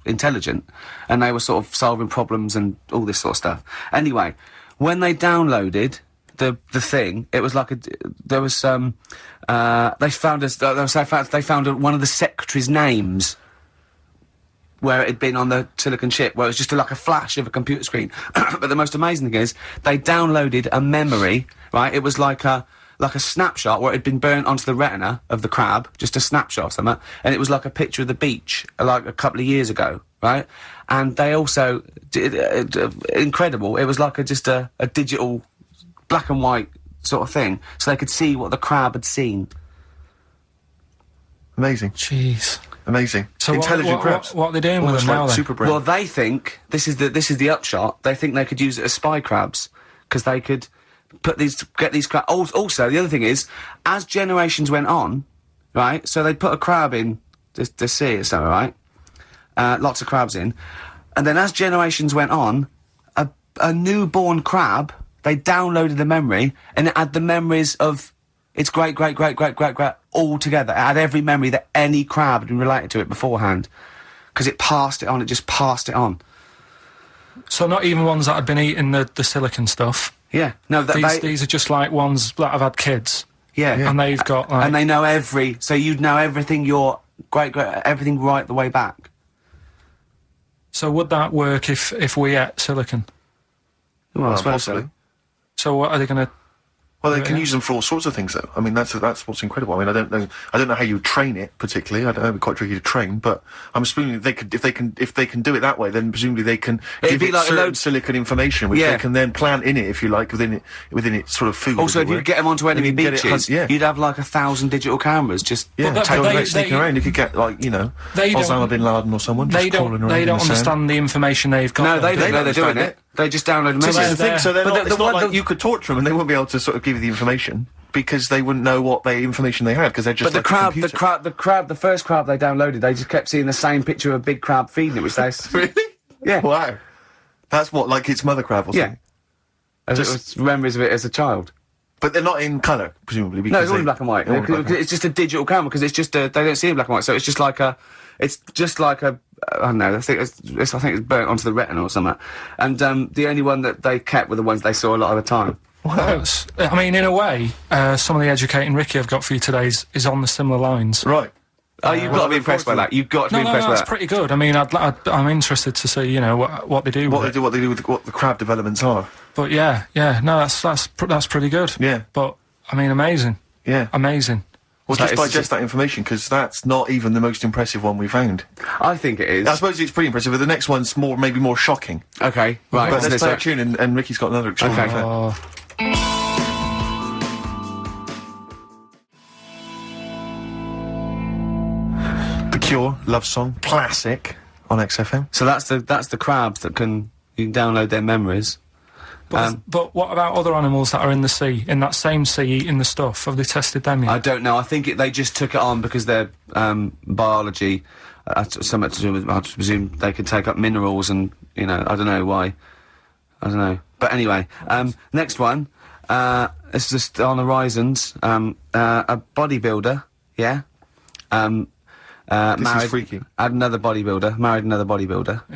[SPEAKER 1] intelligent, and they were sort of solving problems and all this sort of stuff. Anyway, when they downloaded the thing, it was like they found one of the secretary's names where it had been on the silicon chip, where it was just like a flash of a computer screen. But the most amazing thing is, they downloaded a memory, right? It was like a snapshot where it had been burnt onto the retina of the crab, just a snapshot or something, and it was like a picture of the beach, like a couple of years ago, right? And they also did, incredible, it was like just a digital black and white sort of thing, so they could see what the crab had seen.
[SPEAKER 2] Amazing.
[SPEAKER 3] Jeez.
[SPEAKER 2] Amazing.
[SPEAKER 3] So
[SPEAKER 2] intelligent crabs.
[SPEAKER 3] What are they doing with them now, then?
[SPEAKER 2] Super brain.
[SPEAKER 1] Well, they think, this is the upshot, they think they could use it as spy crabs, because they could get these crabs. Also, the other thing is, as generations went on, right, so they'd put a crab in the sea or something, right, lots of crabs in, and then as generations went on, a newborn crab, they downloaded the memory, and it had the memories of its great all together. It had every memory that any crab had been related to it beforehand, because it passed it on. It just passed it on.
[SPEAKER 3] So not even ones that had been eating the silicon stuff.
[SPEAKER 1] Yeah, no,
[SPEAKER 3] These are just like ones that have had kids.
[SPEAKER 1] Yeah,
[SPEAKER 3] and they've got like...
[SPEAKER 1] and they know so you'd know everything. Your everything right the way back.
[SPEAKER 3] So would that work if we ate silicon?
[SPEAKER 1] Well, I suppose
[SPEAKER 2] possibly.
[SPEAKER 1] so.
[SPEAKER 3] So what are they going to?
[SPEAKER 2] Well, they can use them for all sorts of things, though. I mean, that's what's incredible. I mean, I don't know how you train it particularly. I don't know, it'd be quite tricky to train, but I'm assuming if they can do it that way, then presumably they can give it like certain silicon information, which they can then plant in it, if you like, within its sort of food.
[SPEAKER 1] Also, if you could get them onto enemy beaches,
[SPEAKER 2] yeah.
[SPEAKER 1] you'd have like 1,000 digital cameras just
[SPEAKER 2] sneaking around. You could get like Osama bin Laden or someone just crawling around.
[SPEAKER 3] They don't understand the information they've got.
[SPEAKER 1] No, they don't know they're doing it. They just download a message.
[SPEAKER 2] So it's not like you could torture them and they wouldn't be able to sort of give you the information, because they wouldn't know what information they had, because they're just. But
[SPEAKER 1] the first crab they downloaded, they just kept seeing the same picture of a big crab feeding it, which they
[SPEAKER 2] really,
[SPEAKER 1] yeah,
[SPEAKER 2] wow, that's what, like its mother crab or something.
[SPEAKER 1] Yeah, just memories of it as a child.
[SPEAKER 2] But they're not in colour, presumably. Because
[SPEAKER 1] no, it's all in black and white. It's just a digital camera, because it's just they don't see it in black and white, so it's just like a I don't know. I think it's burnt onto the retina or something. And the only one that they kept were the ones they saw a lot of the time.
[SPEAKER 2] Wow.
[SPEAKER 3] I mean, in a way, some of the Educating Ricky I've got for you today is on the similar lines.
[SPEAKER 2] Right.
[SPEAKER 1] Oh, you've got to be impressed by that. You've got to be impressed by
[SPEAKER 3] that's
[SPEAKER 1] that.
[SPEAKER 3] pretty good. I mean, I'm interested to see, what they do.
[SPEAKER 2] What
[SPEAKER 3] with
[SPEAKER 2] they do with what the crab developments are.
[SPEAKER 3] But yeah, no, that's pretty good.
[SPEAKER 2] Yeah.
[SPEAKER 3] But I mean, amazing.
[SPEAKER 2] Yeah.
[SPEAKER 3] Amazing.
[SPEAKER 2] Well, just digest that information, because that's not even the most impressive one we found.
[SPEAKER 1] I think it is.
[SPEAKER 2] I suppose it's pretty impressive, but the next one's maybe more shocking.
[SPEAKER 1] Okay, right.
[SPEAKER 2] But let's play a tune, and Ricky's got another extraordinary fact.
[SPEAKER 3] Oh,
[SPEAKER 2] The Cure, Love Song, classic on XFM.
[SPEAKER 1] So that's the crabs that you can download their memories.
[SPEAKER 3] but what about other animals that are in the sea, in that same sea, eating the stuff? Have they tested them yet?
[SPEAKER 1] I don't know. I think they just took it on because their biology, something to do with, I presume they could take up minerals and, I don't know why. I don't know. But anyway, next one, it's just on horizons, a bodybuilder, yeah?
[SPEAKER 2] This is freaky.
[SPEAKER 1] Married another bodybuilder,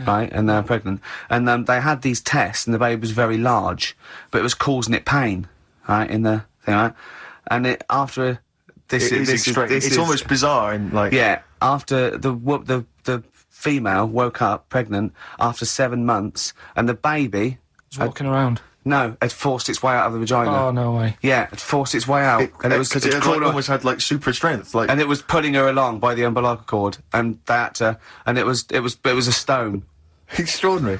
[SPEAKER 1] right? And they're pregnant. And they had these tests, and the baby was very large, but it was causing it pain, right? In the thing, right? And after this,
[SPEAKER 2] it's almost bizarre and like.
[SPEAKER 1] Yeah. After the female woke up pregnant after 7 months, and the baby
[SPEAKER 3] It's walking around.
[SPEAKER 1] No, it forced its way out of the vagina.
[SPEAKER 3] Oh, no way.
[SPEAKER 1] Yeah, it forced its way out.
[SPEAKER 2] And it was because it almost had like super strength, like.
[SPEAKER 1] And it was pulling her along by the umbilical cord, and and it was a stone.
[SPEAKER 2] Extraordinary.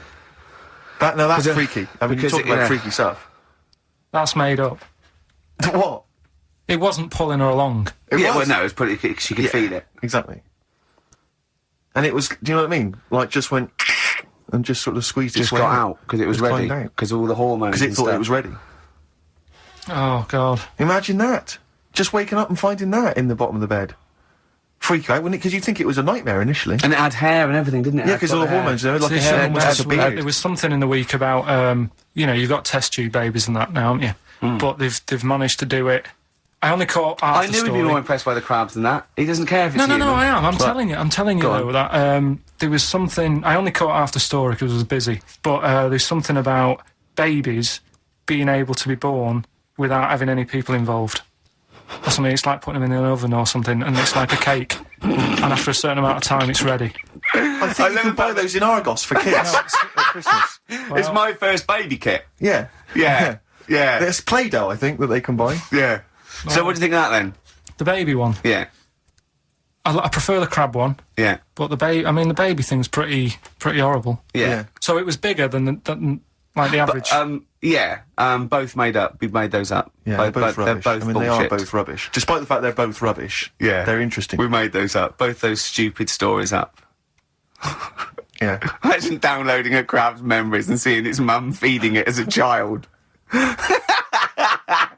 [SPEAKER 2] That's freaky. I mean, you talk about freaky stuff.
[SPEAKER 3] That's made up.
[SPEAKER 2] What?
[SPEAKER 3] It wasn't pulling her along.
[SPEAKER 1] Well, no, it was pretty. She could feel it.
[SPEAKER 2] Exactly. And it was. Do you know what I mean? Like, just went and just sort of squeezed its way
[SPEAKER 1] got out because it was ready.
[SPEAKER 2] climbed out.
[SPEAKER 1] Because all the hormones.
[SPEAKER 2] Because it thought it was ready.
[SPEAKER 3] Oh, God.
[SPEAKER 2] Imagine that. Just waking up and finding that in the bottom of the bed. Freak out, wouldn't it? Because you'd think it was a nightmare initially.
[SPEAKER 1] And it had hair and everything, didn't it?
[SPEAKER 2] Yeah, because all the hormones, there, like a
[SPEAKER 3] So
[SPEAKER 2] hair,
[SPEAKER 3] there
[SPEAKER 2] almost like a beard.
[SPEAKER 3] there was something in the week about, you've got test tube babies and that now, haven't you? But they've managed to do it. I only caught half
[SPEAKER 1] I
[SPEAKER 3] the
[SPEAKER 1] knew he'd
[SPEAKER 3] story.
[SPEAKER 1] be more impressed by the crabs than that. He doesn't care if it's
[SPEAKER 3] No, I am. I'm
[SPEAKER 1] But-
[SPEAKER 3] telling you
[SPEAKER 1] Go
[SPEAKER 3] though, that there was something. I only caught half the story because I was busy. But there's something about babies being able to be born without having any people involved. Or something. It's like putting them in the oven or something, and it's like a cake. And after a certain amount of time, it's ready.
[SPEAKER 2] I think you can buy those in Argos for kids at Christmas.
[SPEAKER 1] It's my first baby kit.
[SPEAKER 2] Yeah.
[SPEAKER 1] Yeah. Yeah.
[SPEAKER 2] There's Play-Doh, I think, that they can buy.
[SPEAKER 1] Yeah. So what do you think of that then?
[SPEAKER 3] The baby one.
[SPEAKER 1] Yeah.
[SPEAKER 3] I prefer the crab one,
[SPEAKER 1] Yeah.
[SPEAKER 3] but the baby thing's pretty horrible.
[SPEAKER 1] Yeah.
[SPEAKER 3] So it was bigger than like the average.
[SPEAKER 1] Both made up. We made those up.
[SPEAKER 2] Yeah, they're both rubbish.
[SPEAKER 1] They're both
[SPEAKER 2] I mean,
[SPEAKER 1] bullshit.
[SPEAKER 2] they are both rubbish. Despite the fact they're both rubbish,
[SPEAKER 1] Yeah.
[SPEAKER 2] they're interesting.
[SPEAKER 1] We made those up. Both those stupid stories up.
[SPEAKER 2] Yeah.
[SPEAKER 1] Imagine downloading a crab's memories and seeing its mum feeding it as a child.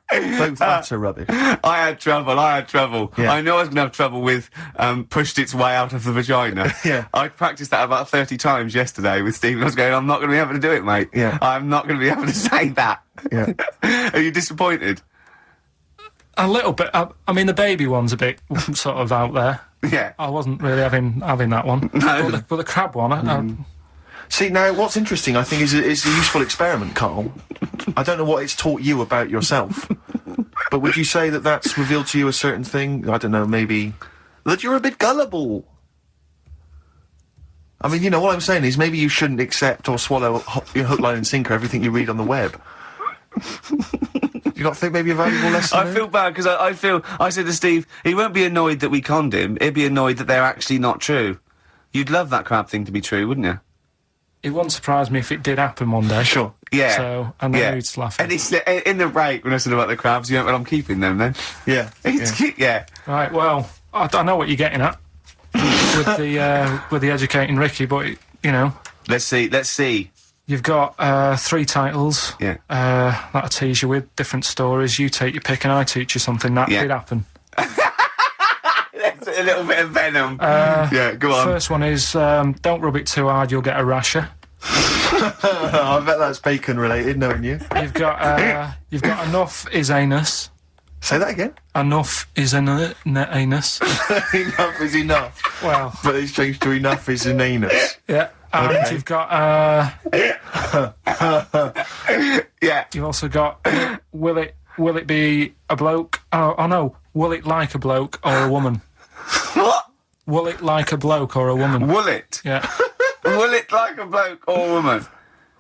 [SPEAKER 2] Both utter rubbish.
[SPEAKER 1] I had trouble.
[SPEAKER 2] Yeah.
[SPEAKER 1] I know I was going to have trouble with pushed its way out of the vagina.
[SPEAKER 2] Yeah.
[SPEAKER 1] I practiced that about 30 times yesterday with Stephen. I was going, I'm not going to be able to do it, mate.
[SPEAKER 2] Yeah.
[SPEAKER 1] I'm not going to be able to say that.
[SPEAKER 2] Yeah.
[SPEAKER 1] Are you disappointed?
[SPEAKER 3] A little bit. I mean, the baby one's a bit sort of out there.
[SPEAKER 1] Yeah.
[SPEAKER 3] I wasn't really having that one.
[SPEAKER 1] No.
[SPEAKER 3] But the crab one,
[SPEAKER 2] See, now, what's interesting, I think, is a useful experiment, Karl. I don't know what it's taught you about yourself, but would you say that that's revealed to you a certain thing? I don't know, maybe that you're a bit gullible. I mean, what I'm saying is maybe you shouldn't accept or swallow your hook, line and sinker everything you read on the web. You not think maybe a valuable lesson
[SPEAKER 1] I
[SPEAKER 2] there?
[SPEAKER 1] feel bad because I said to Steve, he won't be annoyed that we conned him, he'd be annoyed that they're actually not true. You'd love that crab thing to be true, wouldn't you?
[SPEAKER 3] it wouldn't surprise me if it did happen one day.
[SPEAKER 2] Sure.
[SPEAKER 1] Yeah.
[SPEAKER 3] So, and then we'd laugh.
[SPEAKER 1] And it's in the break when I said about the crabs, you went, well, I'm keeping them then.
[SPEAKER 2] Yeah.
[SPEAKER 1] Yeah.
[SPEAKER 3] Right, well, I know what you're getting at with the educating Ricky, but, you know...
[SPEAKER 1] Let's see.
[SPEAKER 3] You've got 3 titles.
[SPEAKER 1] Yeah.
[SPEAKER 3] That I tease you with, different stories. You take your pick and I teach you something. That did happen.
[SPEAKER 1] That's a little bit of venom. Yeah, go on.
[SPEAKER 3] First one is, don't rub it too hard, you'll get a rasher.
[SPEAKER 2] I bet that's bacon related, knowing you.
[SPEAKER 3] You've got enough is anus.
[SPEAKER 2] Say that again.
[SPEAKER 3] Enough is anus.
[SPEAKER 2] Enough is enough.
[SPEAKER 3] Well,
[SPEAKER 2] But it's changed to enough is inanus.
[SPEAKER 3] yeah. And
[SPEAKER 2] Okay.
[SPEAKER 3] you've got,
[SPEAKER 1] Yeah.
[SPEAKER 3] you've also got, will it be a bloke? Oh no, will it like a bloke or a woman?
[SPEAKER 1] What?
[SPEAKER 3] Will it like a bloke or a woman?
[SPEAKER 1] Will it?
[SPEAKER 3] Yeah.
[SPEAKER 1] Will it like a bloke or a woman?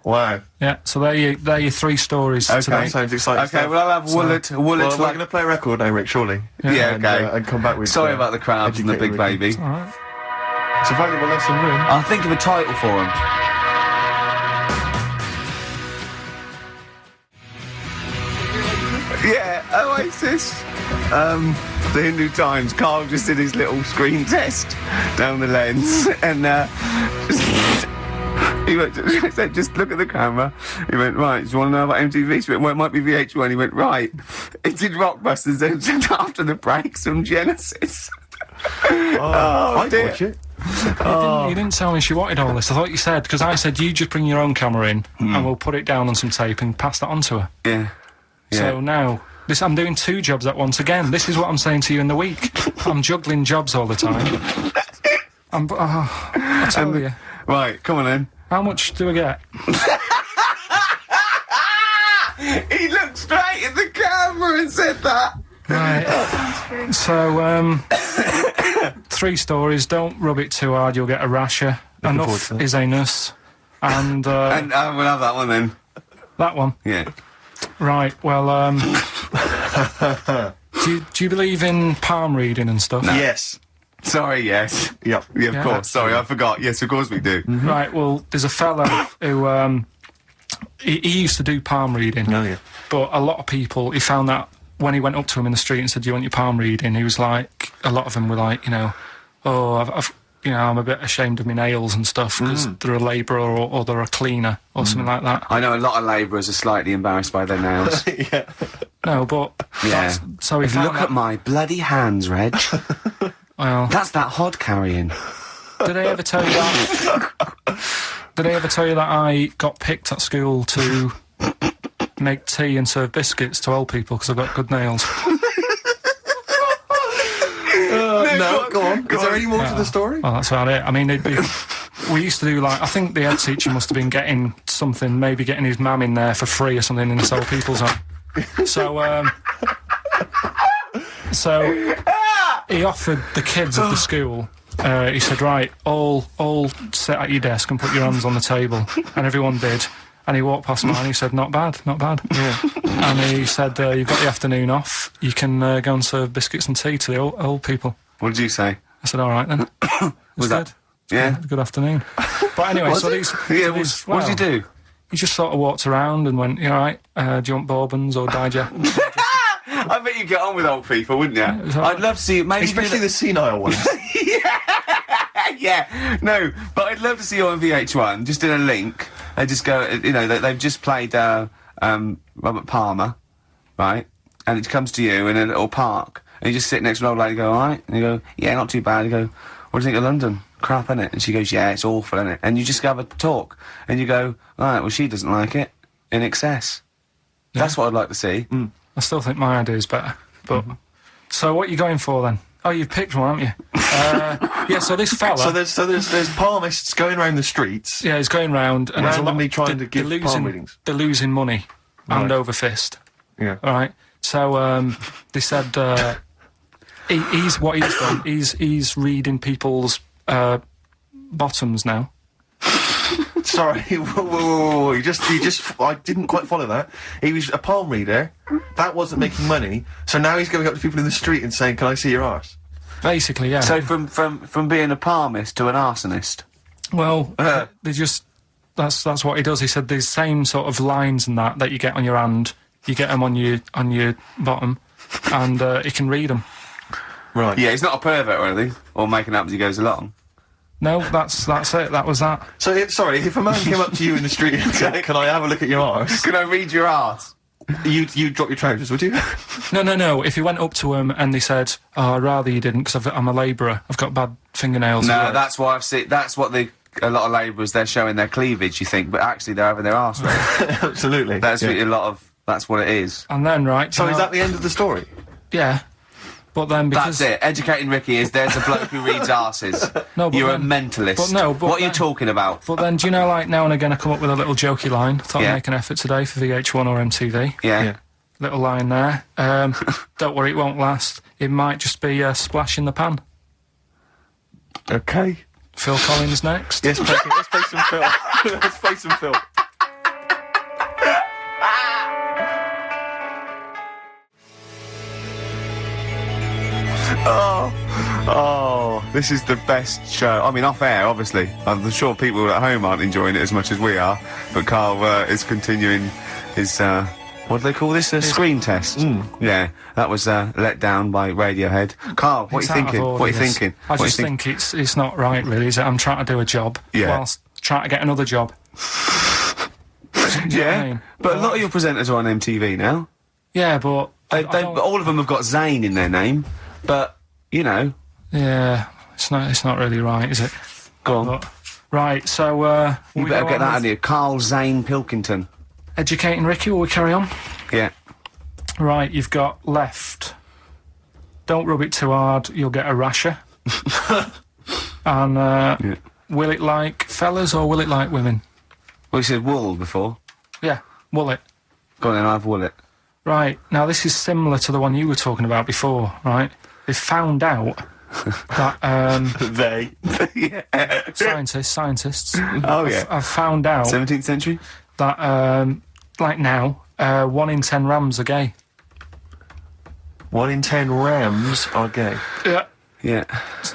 [SPEAKER 2] Wow.
[SPEAKER 3] Yeah, so they're your 3 stories
[SPEAKER 1] Okay.
[SPEAKER 3] today.
[SPEAKER 2] Sounds exciting
[SPEAKER 1] Okay,
[SPEAKER 2] stuff.
[SPEAKER 1] well, I'll have will it
[SPEAKER 2] Well, we're
[SPEAKER 1] like...
[SPEAKER 2] going to play a record now, Rick, surely.
[SPEAKER 1] Yeah,
[SPEAKER 2] And,
[SPEAKER 1] okay.
[SPEAKER 2] and come back with...
[SPEAKER 1] Sorry about the crowds and the big
[SPEAKER 2] educated Ricky.
[SPEAKER 1] baby.
[SPEAKER 3] All right.
[SPEAKER 2] It's a valuable lesson learned.
[SPEAKER 1] I'll think of a title for him. Yeah, Oasis. The Hindu Times. Karl just did his little screen test down the lens, and he went. He said, "Just look at the camera." He went, "Right, do you want to know about MTV?" She went, "Well, it might be VH1." He went, "Right." It did Rockbusters, then after the break, some Genesis.
[SPEAKER 2] I'd
[SPEAKER 1] dear.
[SPEAKER 2] watch it.
[SPEAKER 3] You didn't tell me she wanted all this. I thought you said, because I said you just bring your own camera in and we'll put it down on some tape and pass that on to her.
[SPEAKER 1] Yeah.
[SPEAKER 3] So now, I'm doing 2 jobs at once again. This is what I'm saying to you in the week. I'm juggling jobs all the time. I tell you.
[SPEAKER 1] Right, come on then.
[SPEAKER 3] How much do I get?
[SPEAKER 1] He looked straight at the camera and said that.
[SPEAKER 3] Right. So, 3 stories. Don't rub it too hard, you'll get a rasher.
[SPEAKER 2] forward
[SPEAKER 3] Enough
[SPEAKER 2] to that.
[SPEAKER 3] is anus. And,
[SPEAKER 1] And we'll have that one then.
[SPEAKER 3] that one.
[SPEAKER 1] Yeah.
[SPEAKER 3] Right, well, do you believe in palm reading and stuff?
[SPEAKER 2] Yes.
[SPEAKER 1] Sorry, yes.
[SPEAKER 2] Yep.
[SPEAKER 1] Yeah, of
[SPEAKER 3] Yeah.
[SPEAKER 1] course. Sorry, I forgot. Yes, of course we do.
[SPEAKER 3] Right, well, there's a fella who, he used to do palm reading.
[SPEAKER 2] Oh, yeah.
[SPEAKER 3] But a lot of people, he found that when he went up to him in the street and said, "Do you want your palm reading?" He was like, a lot of them were like, "Oh, I've I'm a bit ashamed of my nails and stuff because they're a labourer or they're a cleaner or something like that."
[SPEAKER 1] I know a lot of labourers are slightly embarrassed by their nails.
[SPEAKER 2] Yeah.
[SPEAKER 3] No, but
[SPEAKER 1] Yeah.
[SPEAKER 3] so he found
[SPEAKER 1] Look at my bloody hands, Reg.
[SPEAKER 3] well,
[SPEAKER 1] That's that hod carrying.
[SPEAKER 3] did I ever tell you that? Did I ever tell you that I got picked at school to make tea and serve biscuits to old people because I've got good nails?
[SPEAKER 2] No, go on. Is there any more to the story?
[SPEAKER 3] Well, that's about it. I mean, we used to do like, I think the head teacher must have been getting something, maybe getting his mum in there for free or something in this old people's home. So he offered the kids of the school. He said, "Right, all sit at your desk and put your hands on the table," and everyone did. And he walked past mine. He said, "Not bad, not bad."
[SPEAKER 2] Yeah.
[SPEAKER 3] And he said, "You've got the afternoon off. You can go and serve biscuits and tea to the old people."
[SPEAKER 1] What did you say?
[SPEAKER 3] I said, "All right then."
[SPEAKER 1] Was that-
[SPEAKER 3] good?
[SPEAKER 1] Yeah.
[SPEAKER 3] Good afternoon. But anyway,
[SPEAKER 1] Was
[SPEAKER 3] so
[SPEAKER 1] it?
[SPEAKER 3] these.
[SPEAKER 1] Yeah,
[SPEAKER 3] so these-
[SPEAKER 1] what did you do?
[SPEAKER 3] He just sort of walked around and went, "You all right? Do you want bourbons or digest?"
[SPEAKER 1] I bet you get on with old people, wouldn't you?
[SPEAKER 3] was all right.
[SPEAKER 1] I'd love to see you. Maybe
[SPEAKER 2] Especially the senile ones.
[SPEAKER 1] Yeah, no, but I'd love to see you on VH1, just in a link. They just go, they've just played Robert Palmer, right? And it comes to you in a little park, and you just sit next to an old lady and go, "All right?" And you go, "Yeah, not too bad." You go, "What do you think of London? Crap, innit?" And she goes, "Yeah, it's awful, innit?" And you just have a talk, and you go, "All right, well, she doesn't like it. In excess."
[SPEAKER 3] Yeah.
[SPEAKER 1] That's what I'd like to see.
[SPEAKER 3] I still think my idea is better. But so what are you going for then? Oh, you've picked one, haven't you? Yeah. So this fella.
[SPEAKER 2] So there's palmists going around the streets.
[SPEAKER 3] Yeah, he's going round and there's a lot
[SPEAKER 2] Randomly trying to give
[SPEAKER 3] they're
[SPEAKER 2] palm
[SPEAKER 3] losing,
[SPEAKER 2] readings.
[SPEAKER 3] They're losing money hand
[SPEAKER 2] Right.
[SPEAKER 3] over fist.
[SPEAKER 2] Yeah.
[SPEAKER 3] All right. So they said he's what he's done. He's reading people's bottoms now.
[SPEAKER 2] Sorry, whoa. You just, I didn't quite follow that. He was a palm reader. That wasn't making money. So now he's going up to people in the street and saying, "Can I see your arse?"
[SPEAKER 3] Basically, yeah.
[SPEAKER 1] So from being a palmist to an arsonist.
[SPEAKER 3] Well, they just that's what he does. He said these same sort of lines and that you get on your hand, you get them on your bottom, and he can read them.
[SPEAKER 2] Right.
[SPEAKER 1] Yeah, he's not a pervert or anything, or making up as he goes along.
[SPEAKER 3] No, that's it. That was that.
[SPEAKER 2] So, if a man came up to you in the street and said, "Can I have a look at your arse?"
[SPEAKER 1] Can I read your arse?
[SPEAKER 2] You'd drop your trousers, would you?
[SPEAKER 3] No. If he went up to him and they said, "Oh, I'd rather you didn't because I'm a labourer. I've got bad fingernails."
[SPEAKER 1] No, that's why I've seen. That's what a lot of labourers, they're showing their cleavage. You think, but actually they're having their arse read.
[SPEAKER 2] Absolutely.
[SPEAKER 1] That's
[SPEAKER 2] Yeah.
[SPEAKER 1] what that's what it is.
[SPEAKER 3] And then right.
[SPEAKER 2] So
[SPEAKER 3] you
[SPEAKER 2] is
[SPEAKER 3] know-
[SPEAKER 2] that the end of the story?
[SPEAKER 3] Yeah. But then because...
[SPEAKER 1] That's it. Educating Ricky is there's a bloke who reads arses.
[SPEAKER 3] No, but
[SPEAKER 1] You're
[SPEAKER 3] then-
[SPEAKER 1] a mentalist.
[SPEAKER 3] but no, but
[SPEAKER 1] what are you
[SPEAKER 3] then-
[SPEAKER 1] talking about?
[SPEAKER 3] But then, do you know, like, now and again I come up with a little jokey line. Thought
[SPEAKER 1] Yeah.
[SPEAKER 3] I'd make an effort today for VH1 or MTV.
[SPEAKER 1] Yeah.
[SPEAKER 3] Little line there. Don't worry, it won't last. It might just be a splash in the pan.
[SPEAKER 2] Okay.
[SPEAKER 3] Phil Collins next.
[SPEAKER 2] Yes, let's play some Phil. Let's play some Phil.
[SPEAKER 1] Oh, this is the best show. I mean, off air, obviously. I'm sure people at home aren't enjoying it as much as we are, but Karl is continuing his, what do they call this? A screen test. Yeah, that was let down by Radiohead. Karl, what
[SPEAKER 3] It's
[SPEAKER 1] are you
[SPEAKER 3] out of
[SPEAKER 1] thinking?
[SPEAKER 3] order,
[SPEAKER 1] What are you
[SPEAKER 3] this.
[SPEAKER 1] thinking?
[SPEAKER 3] I
[SPEAKER 1] What are you
[SPEAKER 3] just think it's not right, really, is it? I'm trying to do a job
[SPEAKER 1] Yeah.
[SPEAKER 3] whilst trying to get another job. Do you know what
[SPEAKER 1] Yeah,
[SPEAKER 3] I mean?
[SPEAKER 1] but a lot of your presenters are on MTV now.
[SPEAKER 3] Yeah, but... I don't-
[SPEAKER 1] All of them have got Zayn in their name, but, you know,
[SPEAKER 3] Yeah, it's not really right, is it?
[SPEAKER 1] go on.
[SPEAKER 3] But, right, so,
[SPEAKER 1] You
[SPEAKER 3] we
[SPEAKER 1] better
[SPEAKER 3] go
[SPEAKER 1] get
[SPEAKER 3] on
[SPEAKER 1] that
[SPEAKER 3] with
[SPEAKER 1] out of you. Karl Zane Pilkington.
[SPEAKER 3] Educating Ricky, will we carry on?
[SPEAKER 1] Yeah.
[SPEAKER 3] Right, you've got left. Don't rub it too hard, you'll get a rasher. And, will it like fellas or will it like women?
[SPEAKER 1] Well, you said wool before.
[SPEAKER 3] Yeah, will it?
[SPEAKER 1] Go on then, I've wool it.
[SPEAKER 3] Right, now this is similar to the one you were talking about before, right? They found out that,
[SPEAKER 2] They.
[SPEAKER 1] Yeah.
[SPEAKER 3] scientists
[SPEAKER 1] Oh, yeah.
[SPEAKER 3] have found out
[SPEAKER 1] 17th century?
[SPEAKER 3] that, like now, 1 in 10 rams are gay.
[SPEAKER 2] 1 in 10 rams are gay.
[SPEAKER 3] Yeah.
[SPEAKER 1] Yeah.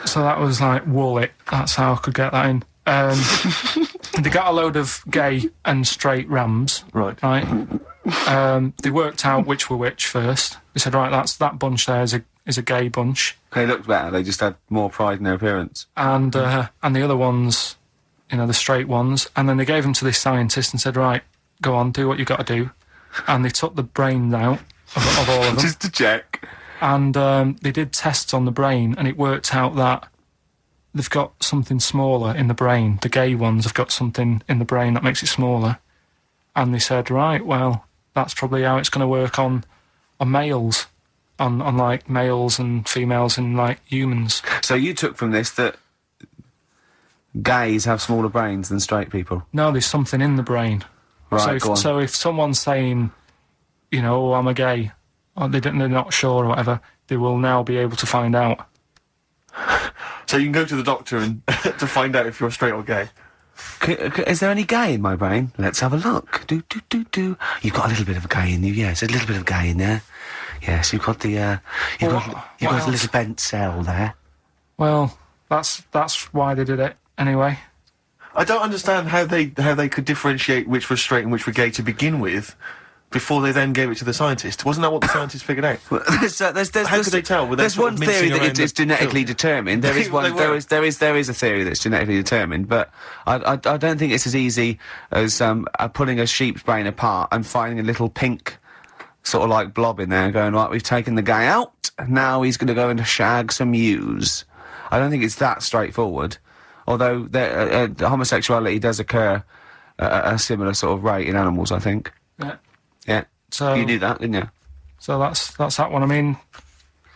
[SPEAKER 3] So that was like, wool it. That's how I could get that in. They got a load of gay and straight rams.
[SPEAKER 2] Right.
[SPEAKER 3] Right. They worked out which were which first. They said, right, that bunch there is a gay bunch,
[SPEAKER 1] They looked better, they just had more pride in their appearance.
[SPEAKER 3] and the other ones, you know, the straight ones. And then they gave them to this scientist and said, right, go on, do what you got to do. And they took the brains out of all of them.
[SPEAKER 1] Just to check.
[SPEAKER 3] And they did tests on the brain, and it worked out that they've got something smaller in the brain. The gay ones have got something in the brain that makes it smaller. And they said, right, well, that's probably how it's going to work on males, on like males and females and like humans.
[SPEAKER 1] So you took from this that gays have smaller brains than straight people.
[SPEAKER 3] No, there's something in the brain.
[SPEAKER 1] Right, go on.
[SPEAKER 3] So if someone's saying, you know, oh, I'm a gay, or they're not sure or whatever, they will now be able to find out.
[SPEAKER 2] So you can go to the doctor and to find out if you're straight or gay.
[SPEAKER 1] Is there any gay in my brain? Let's have a look. Do. You've got a little bit of gay in you, yes. A little bit of gay in there. Yes, you've got the, you've got a
[SPEAKER 3] else?
[SPEAKER 1] little bent cell there.
[SPEAKER 3] Well, that's why they did it anyway.
[SPEAKER 2] I don't understand how they could differentiate which was straight and which were gay to begin with, before they then gave it to the scientist. Wasn't that what the scientists figured out?
[SPEAKER 1] Well, there's
[SPEAKER 2] How could they tell? Were they
[SPEAKER 1] There's
[SPEAKER 2] sort
[SPEAKER 1] one
[SPEAKER 2] of
[SPEAKER 1] theory
[SPEAKER 2] mincing
[SPEAKER 1] that
[SPEAKER 2] around
[SPEAKER 1] it's
[SPEAKER 2] the
[SPEAKER 1] genetically
[SPEAKER 2] field?
[SPEAKER 1] determined. There is
[SPEAKER 2] They
[SPEAKER 1] one.
[SPEAKER 2] were.
[SPEAKER 1] There is a theory that's genetically determined, but I don't think it's as easy as pulling a sheep's brain apart and finding a little pink sort of like blob in there, and going, right, we've taken the guy out. Now he's going to go and shag some ewes. I don't think it's that straightforward. Although homosexuality does occur at a similar sort of rate in animals, I think.
[SPEAKER 3] Yeah.
[SPEAKER 1] Yeah.
[SPEAKER 3] So
[SPEAKER 1] You knew that, didn't you?
[SPEAKER 3] So that's that one. I mean,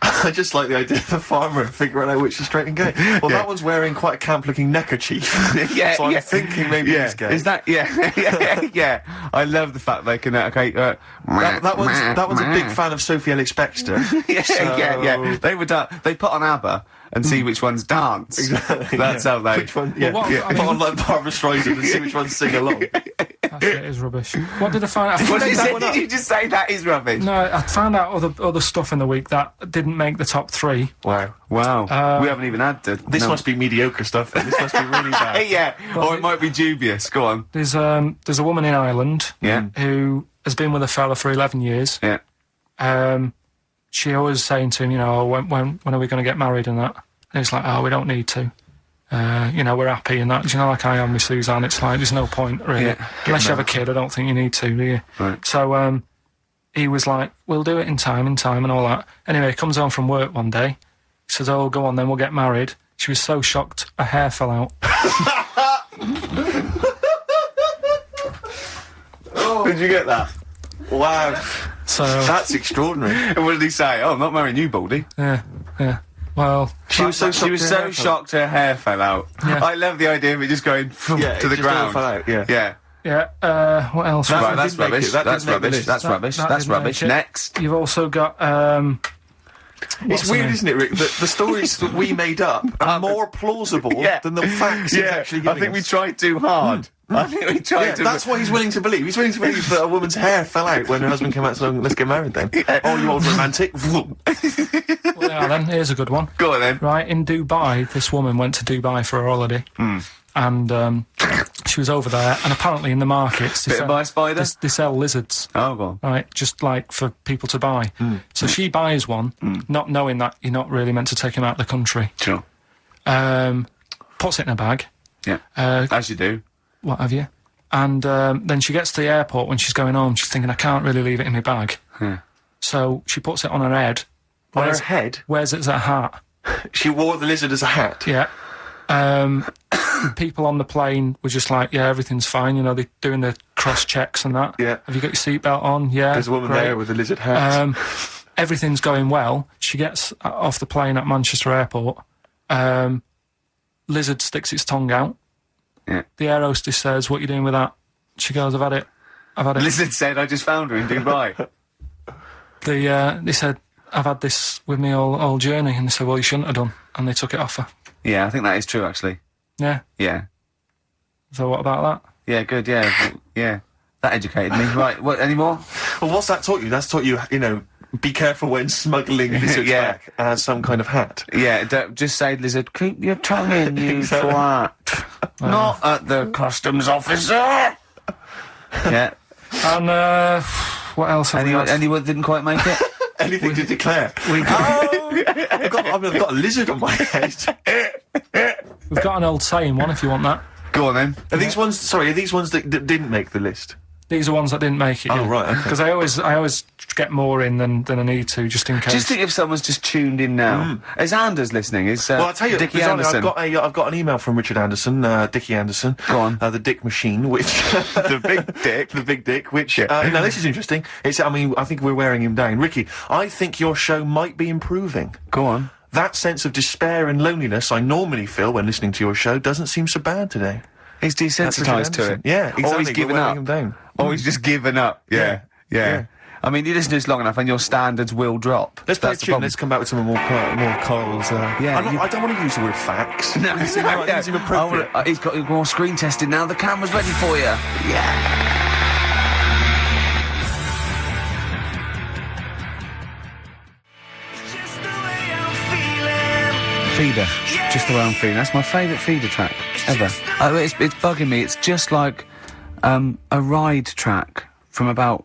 [SPEAKER 2] I just like the idea of the farmer figuring out which is straight and gay. Well,
[SPEAKER 1] Yeah.
[SPEAKER 2] that one's wearing quite a camp-looking neckerchief.
[SPEAKER 1] Yeah,
[SPEAKER 2] so I'm
[SPEAKER 1] yeah.
[SPEAKER 2] thinking maybe he's gay.
[SPEAKER 1] Is that yeah? I love the fact they can
[SPEAKER 2] that one's a big fan of Sophie Ellis-Bextor.
[SPEAKER 1] yeah. They would they put on ABBA and see which ones dance.
[SPEAKER 2] Exactly,
[SPEAKER 1] That's
[SPEAKER 2] yeah.
[SPEAKER 1] how they.
[SPEAKER 2] Which one? Yeah.
[SPEAKER 3] Well, what- I
[SPEAKER 2] Put
[SPEAKER 3] mean-
[SPEAKER 2] on like Barbara Streisand and see which ones sing along.
[SPEAKER 3] that shit is rubbish. What did I find out?
[SPEAKER 1] What did you
[SPEAKER 2] that
[SPEAKER 1] say?
[SPEAKER 2] one
[SPEAKER 1] Did
[SPEAKER 2] up.
[SPEAKER 1] you just say that is rubbish?
[SPEAKER 3] No, I found out other stuff in the week that didn't make the top 3.
[SPEAKER 2] Wow.
[SPEAKER 1] Wow. We haven't even had the.
[SPEAKER 2] This must be mediocre stuff. Then. This must be really bad.
[SPEAKER 1] yeah, or it might be dubious. Go on.
[SPEAKER 3] There's a woman in Ireland
[SPEAKER 1] Yeah.
[SPEAKER 3] who has been with a fella for 11 years.
[SPEAKER 1] Yeah.
[SPEAKER 3] She always saying to him, you know, when are we going to get married and that? And he's like, oh, we don't need to. You know, we're happy and that. Do you know, like I am with Suzanne, it's like, there's no point, really.
[SPEAKER 1] Yeah.
[SPEAKER 3] Unless you have a kid, I don't think you need to, do you?
[SPEAKER 1] Right.
[SPEAKER 3] So, he was like, we'll do it in time and all that. Anyway, he comes home from work one day. He says, oh, go on then, we'll get married. She was so shocked, her hair fell out.
[SPEAKER 1] Did you get that?
[SPEAKER 2] Wow.
[SPEAKER 3] So,
[SPEAKER 2] That's extraordinary.
[SPEAKER 1] And what did he say? Oh, I'm not marrying you, Baldy.
[SPEAKER 3] yeah. Yeah. Well,
[SPEAKER 2] She was so
[SPEAKER 1] shocked her hair fell out.
[SPEAKER 3] Yeah.
[SPEAKER 1] I love the idea of it just going to the ground.
[SPEAKER 2] Fell out, yeah.
[SPEAKER 1] Yeah.
[SPEAKER 3] Yeah. What else?
[SPEAKER 1] Right,
[SPEAKER 2] That
[SPEAKER 1] that's
[SPEAKER 2] didn't make
[SPEAKER 1] rubbish.
[SPEAKER 2] it. That
[SPEAKER 1] That's
[SPEAKER 2] didn't make the
[SPEAKER 1] rubbish.
[SPEAKER 2] list.
[SPEAKER 1] That's rubbish.
[SPEAKER 3] That
[SPEAKER 1] That's
[SPEAKER 3] didn't
[SPEAKER 1] rubbish.
[SPEAKER 3] make it.
[SPEAKER 1] Next.
[SPEAKER 3] You've also got.
[SPEAKER 2] It's
[SPEAKER 3] the
[SPEAKER 2] weird,
[SPEAKER 3] name?
[SPEAKER 2] isn't it, Rick? That the stories that we made up are more plausible than the facts he's actually giving
[SPEAKER 1] I think we
[SPEAKER 2] us.
[SPEAKER 1] tried too hard. I think we tried
[SPEAKER 2] Yeah,
[SPEAKER 1] to.
[SPEAKER 2] that's what he's willing to believe. He's willing to believe that a woman's hair fell out when her husband came out saying, let's get married then. Oh, you old romantic.
[SPEAKER 3] Well, yeah, then here's a good one.
[SPEAKER 1] Go on then.
[SPEAKER 3] Right, in Dubai, this woman went to Dubai for a holiday. And she was over there, and apparently in the markets
[SPEAKER 1] Bitten by a spider?
[SPEAKER 3] they sell lizards,
[SPEAKER 1] Oh, go on.
[SPEAKER 3] right? Just like for people to buy. So she buys one, not knowing that you're not really meant to take him out of the country.
[SPEAKER 1] Sure.
[SPEAKER 3] Puts it in a bag,
[SPEAKER 1] Yeah. As you do.
[SPEAKER 3] what have you. And then she gets to the airport when she's going home. She's thinking, I can't really leave it in my bag.
[SPEAKER 1] Yeah.
[SPEAKER 3] So she puts it on her head.
[SPEAKER 2] On her head?
[SPEAKER 3] Wears it as a hat.
[SPEAKER 2] She wore the lizard as a hat.
[SPEAKER 3] Yeah. People on the plane were just like, yeah, everything's fine. You know, they're doing the cross checks and that.
[SPEAKER 2] Yeah.
[SPEAKER 3] Have you got your seatbelt on? Yeah.
[SPEAKER 2] There's a woman
[SPEAKER 3] great.
[SPEAKER 2] there with a lizard hat.
[SPEAKER 3] Everything's going well. She gets off the plane at Manchester Airport. Lizzard sticks its tongue out.
[SPEAKER 1] Yeah.
[SPEAKER 3] The air hostess says, what are you doing with that? She goes, I've had it.
[SPEAKER 1] Lizzard said, I just found her in Dubai.
[SPEAKER 3] They said, I've had this with me all journey. And they said, well, you shouldn't have done. And they took it off her.
[SPEAKER 1] Yeah, I think that is true, actually.
[SPEAKER 3] Yeah.
[SPEAKER 1] Yeah.
[SPEAKER 3] So what about that?
[SPEAKER 1] Yeah, good, yeah. Yeah. That educated me. Right, what, any more?
[SPEAKER 2] Well, what's that taught you? That's taught you, you know, be careful when smuggling lizards
[SPEAKER 1] Yeah.
[SPEAKER 2] back as some kind of hat.
[SPEAKER 1] Yeah, just say, Lizzard, keep your tongue in, you
[SPEAKER 2] Exactly.
[SPEAKER 1] twat. Not at the customs officer. Yeah.
[SPEAKER 3] And what else have we got?
[SPEAKER 1] Anyone didn't quite make it?
[SPEAKER 2] Anything to declare? I've got a lizard on my head.
[SPEAKER 3] We've got an old saying one if you want that.
[SPEAKER 1] Go on then.
[SPEAKER 2] Are these ones? Sorry, are these ones that didn't make the list?
[SPEAKER 3] These are ones that didn't make it.
[SPEAKER 2] Oh, right, okay.
[SPEAKER 3] Because I always get more in than I need to, just in case.
[SPEAKER 1] Just think if someone's just tuned in now. Is Anders listening? Is
[SPEAKER 2] Well, I'll tell you,
[SPEAKER 1] Dickie
[SPEAKER 2] bizarrely,
[SPEAKER 1] Anderson?
[SPEAKER 2] I've got an email from Richard Anderson, Dickie Anderson.
[SPEAKER 1] Go on.
[SPEAKER 2] The Dick Machine, which
[SPEAKER 1] The big dick.
[SPEAKER 2] the big dick. Which now this is interesting. I think we're wearing him down, Ricky. I think your show might be improving.
[SPEAKER 1] Go on.
[SPEAKER 2] That sense of despair and loneliness I normally feel when listening to your show doesn't seem so bad today.
[SPEAKER 1] He's
[SPEAKER 2] That's
[SPEAKER 1] desensitised
[SPEAKER 2] Richard
[SPEAKER 1] to
[SPEAKER 2] Anderson.
[SPEAKER 1] it.
[SPEAKER 2] Yeah, exactly.
[SPEAKER 1] Or he's given
[SPEAKER 2] We're wearing
[SPEAKER 1] up.
[SPEAKER 2] him down.
[SPEAKER 1] Or he's just given up. Yeah.
[SPEAKER 2] Yeah.
[SPEAKER 1] I mean, you listen to this long enough and your standards will drop.
[SPEAKER 2] Let's play a
[SPEAKER 1] That's the
[SPEAKER 2] tune.
[SPEAKER 1] problem.
[SPEAKER 2] Let's come back with some more Karl's.
[SPEAKER 1] Yeah,
[SPEAKER 2] I don't want to use the word facts.
[SPEAKER 1] No,
[SPEAKER 2] It seems like- it seems appropriate.
[SPEAKER 1] He's got more screen tested now. The camera's ready for you. Feeder, just the way I'm feeling. That's my favourite Feeder track ever. It's bugging me. It's just like a ride track from about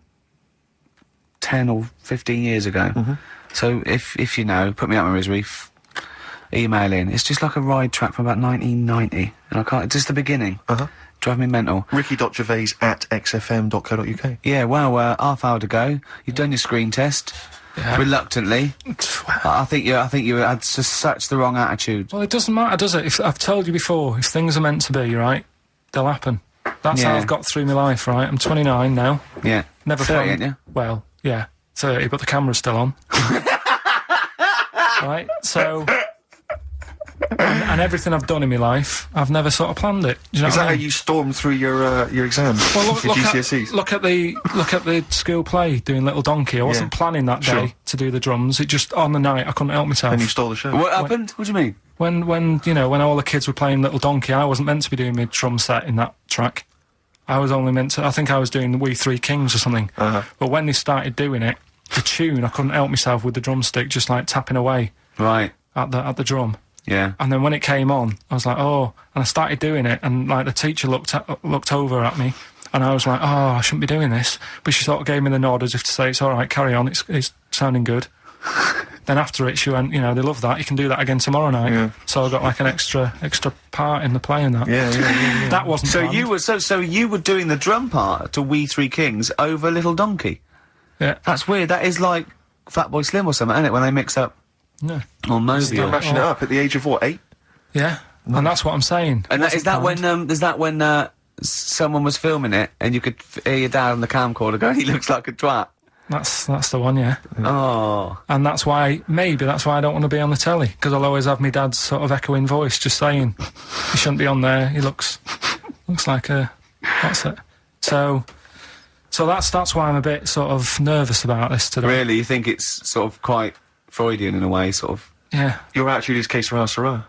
[SPEAKER 1] 10 or 15 years ago. So if you know, put me out my misery. Email in. It's just like a ride track from about 1990, and I can't. Just the beginning. Drive me mental.
[SPEAKER 2] Ricky.gervais@xfm.co.uk.
[SPEAKER 1] Yeah. Well, half hour to go. You've done your screen test.
[SPEAKER 3] Yeah.
[SPEAKER 1] Reluctantly. I think you had just such the wrong attitude.
[SPEAKER 3] Well, it doesn't matter, does it? If I've told you before, if things are meant to be, right, they'll happen. That's how
[SPEAKER 1] Yeah.
[SPEAKER 3] I've got through my life, right? I'm 29 now.
[SPEAKER 1] Yeah.
[SPEAKER 3] Never
[SPEAKER 1] 30,
[SPEAKER 3] planned.
[SPEAKER 1] ain't you?
[SPEAKER 3] Well, yeah, 30, but the camera's still on. Right, so. And everything I've done in my life, I've never sort of planned it. Do you know
[SPEAKER 2] Is
[SPEAKER 3] what
[SPEAKER 2] that
[SPEAKER 3] I
[SPEAKER 2] how
[SPEAKER 3] mean?
[SPEAKER 2] you stormed through your exams?
[SPEAKER 3] Well,
[SPEAKER 2] your GCSEs?
[SPEAKER 3] look at the school play doing Little Donkey. I wasn't planning that day
[SPEAKER 2] Sure.
[SPEAKER 3] to do the drums. It just on the night I couldn't help myself.
[SPEAKER 2] And you stole the show.
[SPEAKER 1] What happened? What do you mean?
[SPEAKER 3] When all the kids were playing Little Donkey, I wasn't meant to be doing my drum set in that track. I was only meant to. I think I was doing the We Three Kings or something. But when they started doing it, the tune, I couldn't help myself with the drumstick, just like tapping away
[SPEAKER 1] Right.
[SPEAKER 3] at the drum.
[SPEAKER 1] Yeah.
[SPEAKER 3] And then when it came on, I was like, oh, and I started doing it, and like the teacher looked over at me, and I was like, oh, I shouldn't be doing this. But she sort of gave me the nod as if to say, it's all right, carry on, it's sounding good. Then after it, she went, they love that, you can do that again tomorrow night.
[SPEAKER 2] Yeah.
[SPEAKER 3] So I got like an extra part in the play and that.
[SPEAKER 2] Yeah.
[SPEAKER 3] That wasn't
[SPEAKER 1] So
[SPEAKER 3] planned.
[SPEAKER 1] you were doing the drum part to We Three Kings over Little Donkey.
[SPEAKER 3] Yeah.
[SPEAKER 1] That's weird. That is like Fatboy Slim or something, isn't it? When they mix up
[SPEAKER 3] No.
[SPEAKER 1] or Moby.
[SPEAKER 2] Still mashing it up at the age of what, 8?
[SPEAKER 3] Yeah. And that's what I'm saying.
[SPEAKER 1] And
[SPEAKER 3] Wasn't planned.
[SPEAKER 1] is that when someone was filming it and you could hear your dad on the camcorder going, he looks like a twat?
[SPEAKER 3] That's the one, yeah.
[SPEAKER 1] Oh.
[SPEAKER 3] And that's why I don't want to be on the telly, because I'll always have my dad's sort of echoing voice just saying, he shouldn't be on there, he looks like a... That's it. So that's why I'm a bit sort of nervous about this today.
[SPEAKER 1] Really? You think it's sort of quite Freudian in a way, sort of?
[SPEAKER 3] Yeah.
[SPEAKER 2] Your attitude is que sera, sera.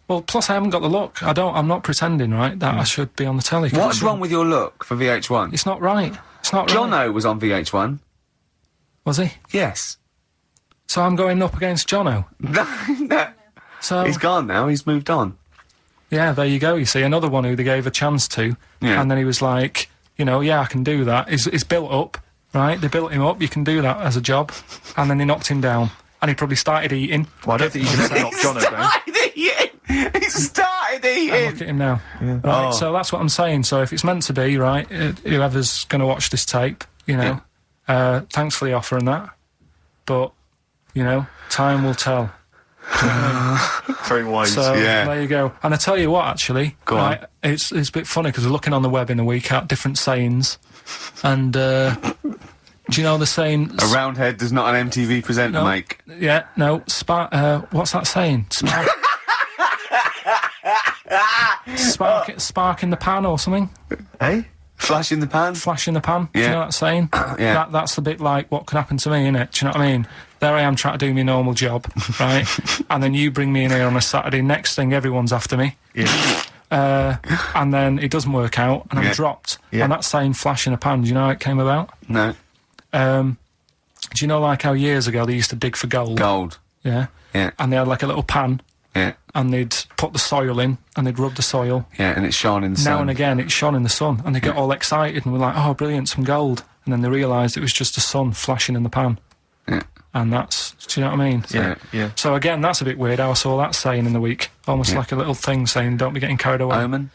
[SPEAKER 3] Well, plus I haven't got the look. I'm not pretending, right, that I should be on the telly.
[SPEAKER 1] What's wrong with your look for VH1?
[SPEAKER 3] It's not right. It's not right.
[SPEAKER 1] Jono was on VH1.
[SPEAKER 3] Was he?
[SPEAKER 1] Yes.
[SPEAKER 3] So I'm going up against Jono.
[SPEAKER 1] No.
[SPEAKER 3] So
[SPEAKER 1] He's gone now, he's moved on.
[SPEAKER 3] yeah, there you go. You see, another one who they gave a chance to,
[SPEAKER 1] Yeah.
[SPEAKER 3] and then he was like, you know, yeah, I can do that. He's built up, right? They built him up. You can do that as a job, and then they knocked him down, and he probably started eating.
[SPEAKER 2] Well, I don't think you can ever knock Jono down.
[SPEAKER 1] He started
[SPEAKER 3] And
[SPEAKER 1] eating!
[SPEAKER 3] look at him now. Right,
[SPEAKER 1] Oh.
[SPEAKER 3] so that's what I'm saying. So if it's meant to be, right, whoever's going to watch this tape, you know, thanks for the offer and that, but, you know, time will tell.
[SPEAKER 2] Very wise.
[SPEAKER 3] So
[SPEAKER 1] Yeah.
[SPEAKER 3] there you go. And I tell you what, actually,
[SPEAKER 1] Go on.
[SPEAKER 3] right, it's a bit funny because we're looking on the web in a week at different sayings, and do you know the saying?
[SPEAKER 1] A roundhead does not an MTV presenter
[SPEAKER 3] No.
[SPEAKER 1] make.
[SPEAKER 3] Yeah, no. What's that saying? Spark in the pan or something.
[SPEAKER 2] Eh?
[SPEAKER 1] Flash in the pan?
[SPEAKER 3] Flash in the pan. Do you
[SPEAKER 1] Yeah.
[SPEAKER 3] know that saying?
[SPEAKER 1] Yeah.
[SPEAKER 3] That's a bit like what could happen to me, innit? Do you know what I mean? There I am trying to do my normal job, right? And then you bring me in here on a Saturday. Next thing, everyone's after me.
[SPEAKER 2] Yeah.
[SPEAKER 3] And then it doesn't work out, and I'm
[SPEAKER 1] Yeah.
[SPEAKER 3] dropped.
[SPEAKER 2] Yeah.
[SPEAKER 3] And that saying "flash in a pan," do you know how it came about?
[SPEAKER 1] No.
[SPEAKER 3] Do you know, like how years ago they used to dig for gold?
[SPEAKER 1] Gold.
[SPEAKER 3] Yeah.
[SPEAKER 1] Yeah.
[SPEAKER 3] And they had like a little pan,
[SPEAKER 1] Yeah.
[SPEAKER 3] and they'd put the soil in, and they'd rub the soil.
[SPEAKER 1] Yeah, and it's shone in the sun.
[SPEAKER 3] Now and again, it shone in the sun, and they get all excited and were like, "Oh, brilliant, some gold!" And then they realised it was just the sun flashing in the pan.
[SPEAKER 1] Yeah.
[SPEAKER 3] And that's, do you know what I mean?
[SPEAKER 2] Yeah. Yeah.
[SPEAKER 3] So again, that's a bit weird. How I saw that saying in the week, almost
[SPEAKER 1] Yeah.
[SPEAKER 3] like a little thing saying, "Don't be getting carried away."
[SPEAKER 1] Omen?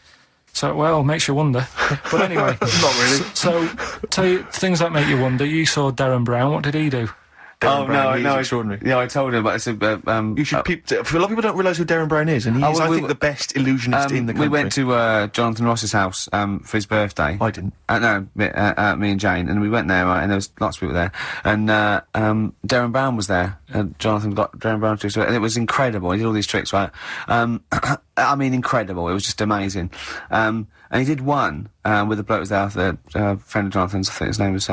[SPEAKER 3] So, well, makes you wonder. But anyway.
[SPEAKER 2] Not really.
[SPEAKER 3] So, tell you things that make you wonder. You saw Darren Brown. What did he do?
[SPEAKER 2] Darren Brown, he's
[SPEAKER 1] no,
[SPEAKER 2] extraordinary.
[SPEAKER 1] Yeah, I told him, but it's a...
[SPEAKER 2] You should peep. A lot of people don't realise who Darren Brown is, and he is, I think, the best illusionist in the country.
[SPEAKER 1] We went to Jonathan Ross's house for his birthday.
[SPEAKER 2] I didn't.
[SPEAKER 1] No, me and Jane, and we went there, right, and there was lots of people there, and Darren Brown was there. Jonathan got Darren Brown to do it, and it was incredible. He did all these tricks, right? I mean, incredible. It was just amazing. And he did one with the bloke who was there, the friend of Jonathan's. I think his name was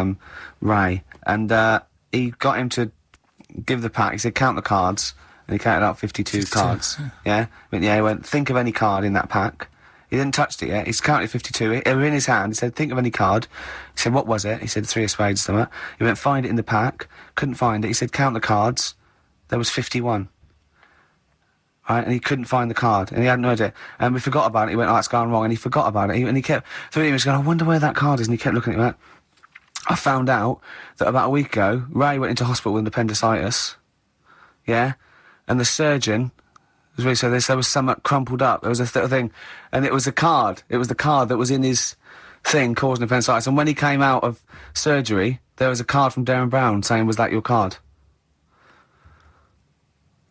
[SPEAKER 1] Ray, and he got him to give the pack. He said, "Count the cards," and he counted out 52 cards. Yeah, he went, "Think of any card in that pack." He didn't touch it yet. He's counted 52. They were in his hand. He said, "Think of any card." He said, "What was it?" He said, "3 of spades or something." He went, "Find it in the pack." Couldn't find it. He said, "Count the cards." There was 51. Right, and he couldn't find the card, and he had no idea. And we forgot about it. He went, "Oh, it's gone wrong," and he forgot about it. And he kept, so he was going, "I wonder where that card is," and he kept looking at it. I found out that about a week ago, Ray went into hospital with appendicitis. Yeah, and the surgeon was really, so there was something crumpled up. There was a thing, and it was a card. It was the card that was in his thing causing appendicitis. And when he came out of surgery, there was a card from Darren Brown saying, "Was that your card?"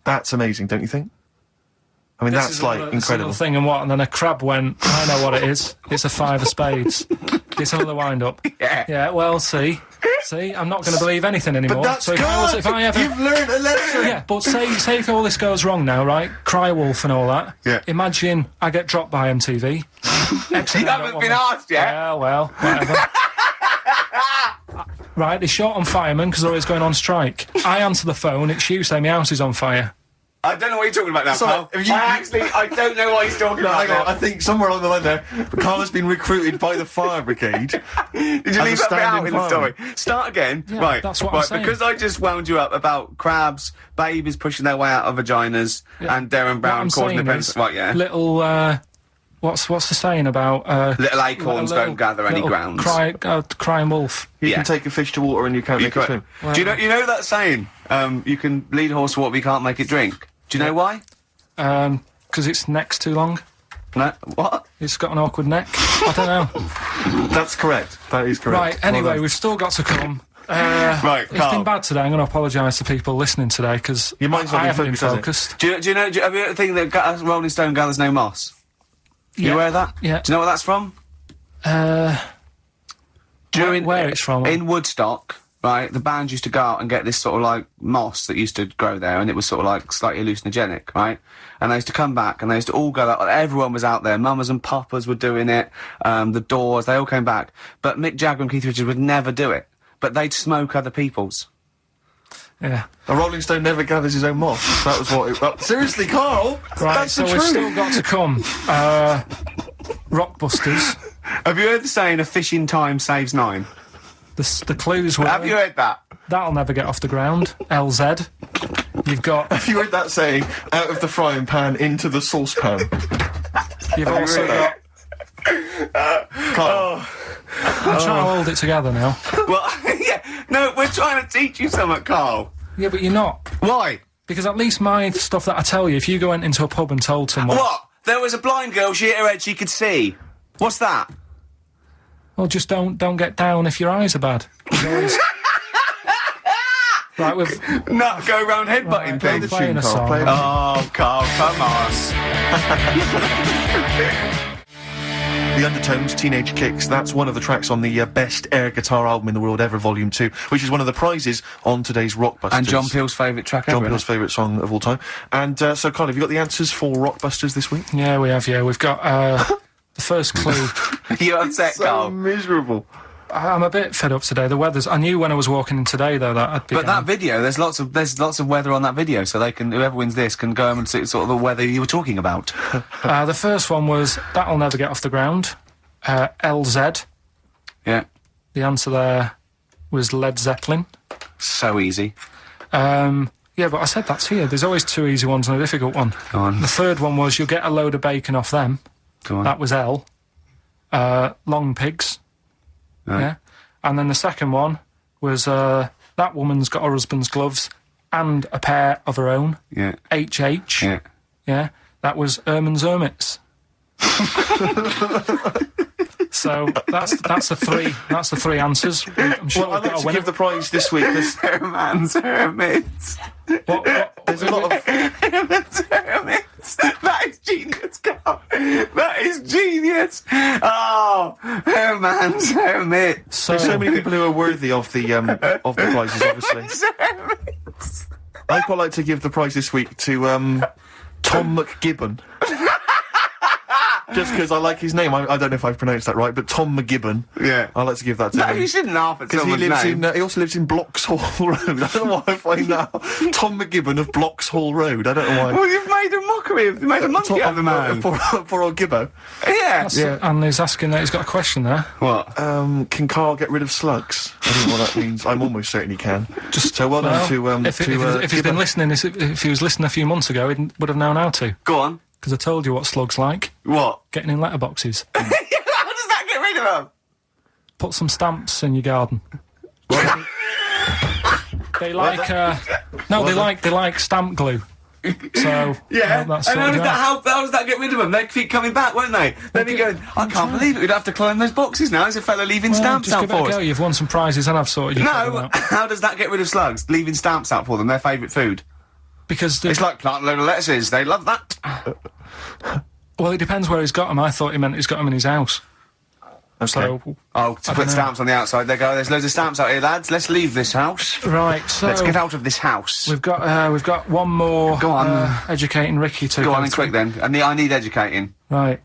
[SPEAKER 2] That's amazing, don't you think? I mean, that's like incredible.
[SPEAKER 3] Thing and what? And then a crab went, "I know what it is. It's a 5 of spades." It's another wind-up.
[SPEAKER 1] Yeah.
[SPEAKER 3] Yeah. Well, see, I'm not going to believe anything anymore.
[SPEAKER 2] But that's
[SPEAKER 3] so
[SPEAKER 2] good!
[SPEAKER 3] if I ever,
[SPEAKER 2] You've learned a lesson!
[SPEAKER 3] yeah. But say if all this goes wrong now, right? Cry wolf and all that.
[SPEAKER 1] Yeah.
[SPEAKER 3] Imagine I get dropped by MTV.
[SPEAKER 1] You haven't been asked yet.
[SPEAKER 3] Yeah. Well, whatever. Right. They short on firemen because they're always going on strike. I answer the phone. It's you saying my house is on fire.
[SPEAKER 1] I don't know what you're talking about now,
[SPEAKER 2] Sorry,
[SPEAKER 1] Carl. I don't know what he's talking
[SPEAKER 2] No,
[SPEAKER 1] about.
[SPEAKER 2] hang on.
[SPEAKER 1] now.
[SPEAKER 2] I think somewhere along the line there, Karl has been recruited by the fire brigade.
[SPEAKER 1] Did you leave that bit out in the story? Start again.
[SPEAKER 3] Yeah,
[SPEAKER 1] right.
[SPEAKER 3] that's what I'm
[SPEAKER 1] right,
[SPEAKER 3] saying.
[SPEAKER 1] because I just wound you up about crabs, babies pushing their way out of vaginas, and Darren
[SPEAKER 3] What
[SPEAKER 1] Brown
[SPEAKER 3] I'm
[SPEAKER 1] causing
[SPEAKER 3] saying
[SPEAKER 1] offence.
[SPEAKER 3] is
[SPEAKER 1] Right, yeah.
[SPEAKER 3] little. What's the saying about
[SPEAKER 1] Little acorns don't gather any grounds.
[SPEAKER 3] Crying wolf.
[SPEAKER 2] You
[SPEAKER 1] Yeah.
[SPEAKER 2] can take a fish to water and you can't make it swim.
[SPEAKER 1] Do you know that saying? You can lead a horse to water, but you can't make it drink. Do you know why?
[SPEAKER 3] Because its neck's too long.
[SPEAKER 1] No. What?
[SPEAKER 3] It's got an awkward neck. I don't know.
[SPEAKER 2] That's correct. That is correct.
[SPEAKER 3] Right, anyway, we've still got to come.
[SPEAKER 1] Right,
[SPEAKER 3] It's
[SPEAKER 1] Carl.
[SPEAKER 3] been bad today. I'm going to apologise to people listening today because
[SPEAKER 2] Your mind's not
[SPEAKER 3] I
[SPEAKER 2] been
[SPEAKER 3] haven't been
[SPEAKER 2] focused, has it?
[SPEAKER 3] focused.
[SPEAKER 1] Do you know? Have you ever think that Rolling Stone gathers no moss? You aware of that?
[SPEAKER 3] Yeah.
[SPEAKER 1] Do you know what that's from? During
[SPEAKER 3] where it's from?
[SPEAKER 1] in Woodstock, right, the band used to go out and get this sort of like moss that used to grow there, and it was sort of like slightly hallucinogenic, right? And they used to come back, and they used to all go out, everyone was out there, mamas and papas were doing it, the Doors, they all came back. But Mick Jagger and Keith Richards would never do it, but they'd smoke other people's.
[SPEAKER 3] Yeah.
[SPEAKER 2] A Rolling Stone never gathers his own moss. That was what it... seriously, Carl!
[SPEAKER 3] Right,
[SPEAKER 2] That's
[SPEAKER 3] so
[SPEAKER 2] the
[SPEAKER 3] we've
[SPEAKER 2] truth!
[SPEAKER 3] still got to come. Rockbusters.
[SPEAKER 1] Have you heard the saying, a fish in time saves 9?
[SPEAKER 3] The clues were...
[SPEAKER 1] Have you heard that?
[SPEAKER 3] That'll never get off the ground. LZ. You've got...
[SPEAKER 2] Have you heard that saying, out of the frying pan into the saucepan?
[SPEAKER 3] You've also got...
[SPEAKER 2] Carl.
[SPEAKER 3] I'm trying to hold it together now.
[SPEAKER 1] Well, yeah, no, we're trying to teach you something, Carl.
[SPEAKER 3] Yeah, but you're not.
[SPEAKER 1] Why?
[SPEAKER 3] Because at least my stuff that I tell you, if you went into a pub and told someone...
[SPEAKER 1] What? There was a blind girl, she hit her head, she could see. What's that?
[SPEAKER 3] Well, just don't get down if your eyes are bad. Always... Right, we've...
[SPEAKER 1] No, go round headbutting
[SPEAKER 3] Play
[SPEAKER 1] things.
[SPEAKER 3] playing a
[SPEAKER 2] Carl,
[SPEAKER 3] song.
[SPEAKER 2] play the-
[SPEAKER 1] Oh, Carl, come on.
[SPEAKER 2] The Undertones, Teenage Kicks, that's one of the tracks on the best air guitar album in the world ever, Volume 2, which is one of the prizes on today's Rockbusters.
[SPEAKER 1] And John Peel's favourite track ever.
[SPEAKER 2] John Peel's favourite song of all time. And so, Carl, have you got the answers for Rockbusters this week?
[SPEAKER 3] Yeah, we have, yeah. We've got, the first clue.
[SPEAKER 1] You upset, Carl?
[SPEAKER 2] miserable.
[SPEAKER 3] I'm a bit fed up today. The weather's... I knew when I was walking in today, though, that I'd be...
[SPEAKER 1] But that video, there's lots of weather on that video, so they can, whoever wins this can go home and see sort of the weather you were talking about.
[SPEAKER 3] The first one was That'll Never Get Off the Ground. LZ.
[SPEAKER 1] Yeah.
[SPEAKER 3] The answer there was Led Zeppelin.
[SPEAKER 1] So easy.
[SPEAKER 3] Yeah, but I said that's here. There's always two easy ones and a difficult one.
[SPEAKER 1] Go on.
[SPEAKER 3] The third one was You'll Get a Load of Bacon Off Them.
[SPEAKER 1] Go on.
[SPEAKER 3] That was L. Long Pigs.
[SPEAKER 1] Right.
[SPEAKER 3] Yeah. And then the second one was That Woman's Got Her Husband's Gloves and a Pair of Her Own.
[SPEAKER 1] Yeah.
[SPEAKER 3] HH.
[SPEAKER 1] Yeah.
[SPEAKER 3] Yeah. That was Erman's Hermits. So that's the three answers. I'm sure
[SPEAKER 2] Well, I'd
[SPEAKER 3] we've
[SPEAKER 2] like
[SPEAKER 3] got a
[SPEAKER 2] to
[SPEAKER 3] winner.
[SPEAKER 2] give the prize this week.
[SPEAKER 1] Herman's Hermits.
[SPEAKER 2] There's a lot of...
[SPEAKER 1] Herman's Hermits. That is genius, Carl. That is genius. Oh, Herman's Hermits.
[SPEAKER 3] So,
[SPEAKER 2] There's so many people who are worthy of the prizes, obviously.
[SPEAKER 1] Herman's Hermits.
[SPEAKER 2] I'd quite like to give the prize this week to Tom McGibbon. Just because I like his name. I don't know if I've pronounced that right, but Tom McGibbon.
[SPEAKER 1] Yeah.
[SPEAKER 2] I'd like to give that to
[SPEAKER 1] No,
[SPEAKER 2] him.
[SPEAKER 1] you shouldn't laugh at
[SPEAKER 2] Because he
[SPEAKER 1] someone's
[SPEAKER 2] lives
[SPEAKER 1] name.
[SPEAKER 2] he also lives in Bloxhall Road. I don't know why I find that. Tom McGibbon of Bloxhall Road. I don't know why.
[SPEAKER 1] Well, you've made a mockery of... You've made a monkey out of the man.
[SPEAKER 2] Poor old Gibbo.
[SPEAKER 1] Yeah.
[SPEAKER 3] and he's asking that he's got a question there.
[SPEAKER 1] What?
[SPEAKER 2] Can Karl get rid of slugs? I don't know what that means. I'm almost certain he can. So well done to
[SPEAKER 3] if he's
[SPEAKER 2] Gibbo.
[SPEAKER 3] been listening, if he was listening a few months ago, he would have known how to.
[SPEAKER 1] Go on.
[SPEAKER 3] Because I told you what slugs like.
[SPEAKER 1] What?
[SPEAKER 3] Getting in letterboxes.
[SPEAKER 1] How does that get rid of them?
[SPEAKER 3] Put some stamps in your garden. They like they like stamp glue. So
[SPEAKER 1] Yeah.
[SPEAKER 3] that's
[SPEAKER 1] And
[SPEAKER 3] sort of
[SPEAKER 1] how does that get rid of them? They keep coming back, won't they? Then he goes, I can't believe it. We'd have to climb those boxes now. There's a fella leaving stamps
[SPEAKER 3] just
[SPEAKER 1] out
[SPEAKER 3] give it
[SPEAKER 1] for
[SPEAKER 3] a go.
[SPEAKER 1] us.
[SPEAKER 3] You've won some prizes and I've sorted you
[SPEAKER 1] No,
[SPEAKER 3] out.
[SPEAKER 1] how does that get rid of slugs? Leaving stamps out for them, their favourite food.
[SPEAKER 3] Because
[SPEAKER 1] It's like planting a load of lettuces. They love that.
[SPEAKER 3] well, it depends where he's got them. I thought he meant he's got them in his house. So
[SPEAKER 1] Oh, to
[SPEAKER 3] I
[SPEAKER 1] put
[SPEAKER 3] don't know.
[SPEAKER 1] stamps on the outside. They go, there's loads of stamps out here, lads. Let's leave this house.
[SPEAKER 3] right, so
[SPEAKER 1] Let's get out of this house.
[SPEAKER 3] we've got one more.
[SPEAKER 1] Go on.
[SPEAKER 3] Educating Ricky to
[SPEAKER 1] Go on and
[SPEAKER 3] through.
[SPEAKER 1] quick then. I need educating.
[SPEAKER 3] Right.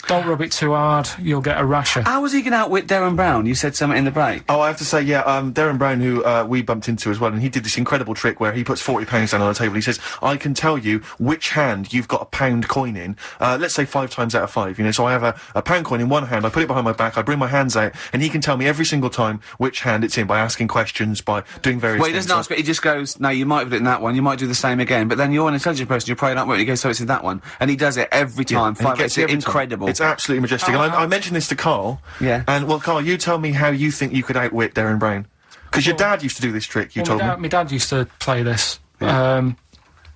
[SPEAKER 3] Don't rub it too hard. You'll get a rasher.
[SPEAKER 1] How was he going to outwit Darren Brown? You said something in the break.
[SPEAKER 2] Oh, I have to say, yeah, Darren Brown, who we bumped into as well, and he did this incredible trick where he puts £40 down on the table. He says, I can tell you which hand you've got a £1 coin in, let's say 5 times out of 5, you know, so I have a £1 coin in one hand, I put it behind my back, I bring my hands out, and he can tell me every single time which hand it's in by asking questions, by doing various
[SPEAKER 1] Well, he
[SPEAKER 2] things.
[SPEAKER 1] doesn't ask, but he just goes, no, you might have it in that one, you might do the same again, but then you're an intelligent person, you're praying upward, he goes, so it's in that one. And he does it every time.
[SPEAKER 2] And he
[SPEAKER 1] Five,
[SPEAKER 2] gets
[SPEAKER 1] it's
[SPEAKER 2] it every time.
[SPEAKER 1] incredible.
[SPEAKER 2] It's absolutely majestic. And I mentioned this to Karl.
[SPEAKER 1] Yeah.
[SPEAKER 2] And, well, Karl, you tell me how you think you could outwit Darren Brown. Because your dad used to do this trick, you told me.
[SPEAKER 3] My dad used to play this.
[SPEAKER 1] How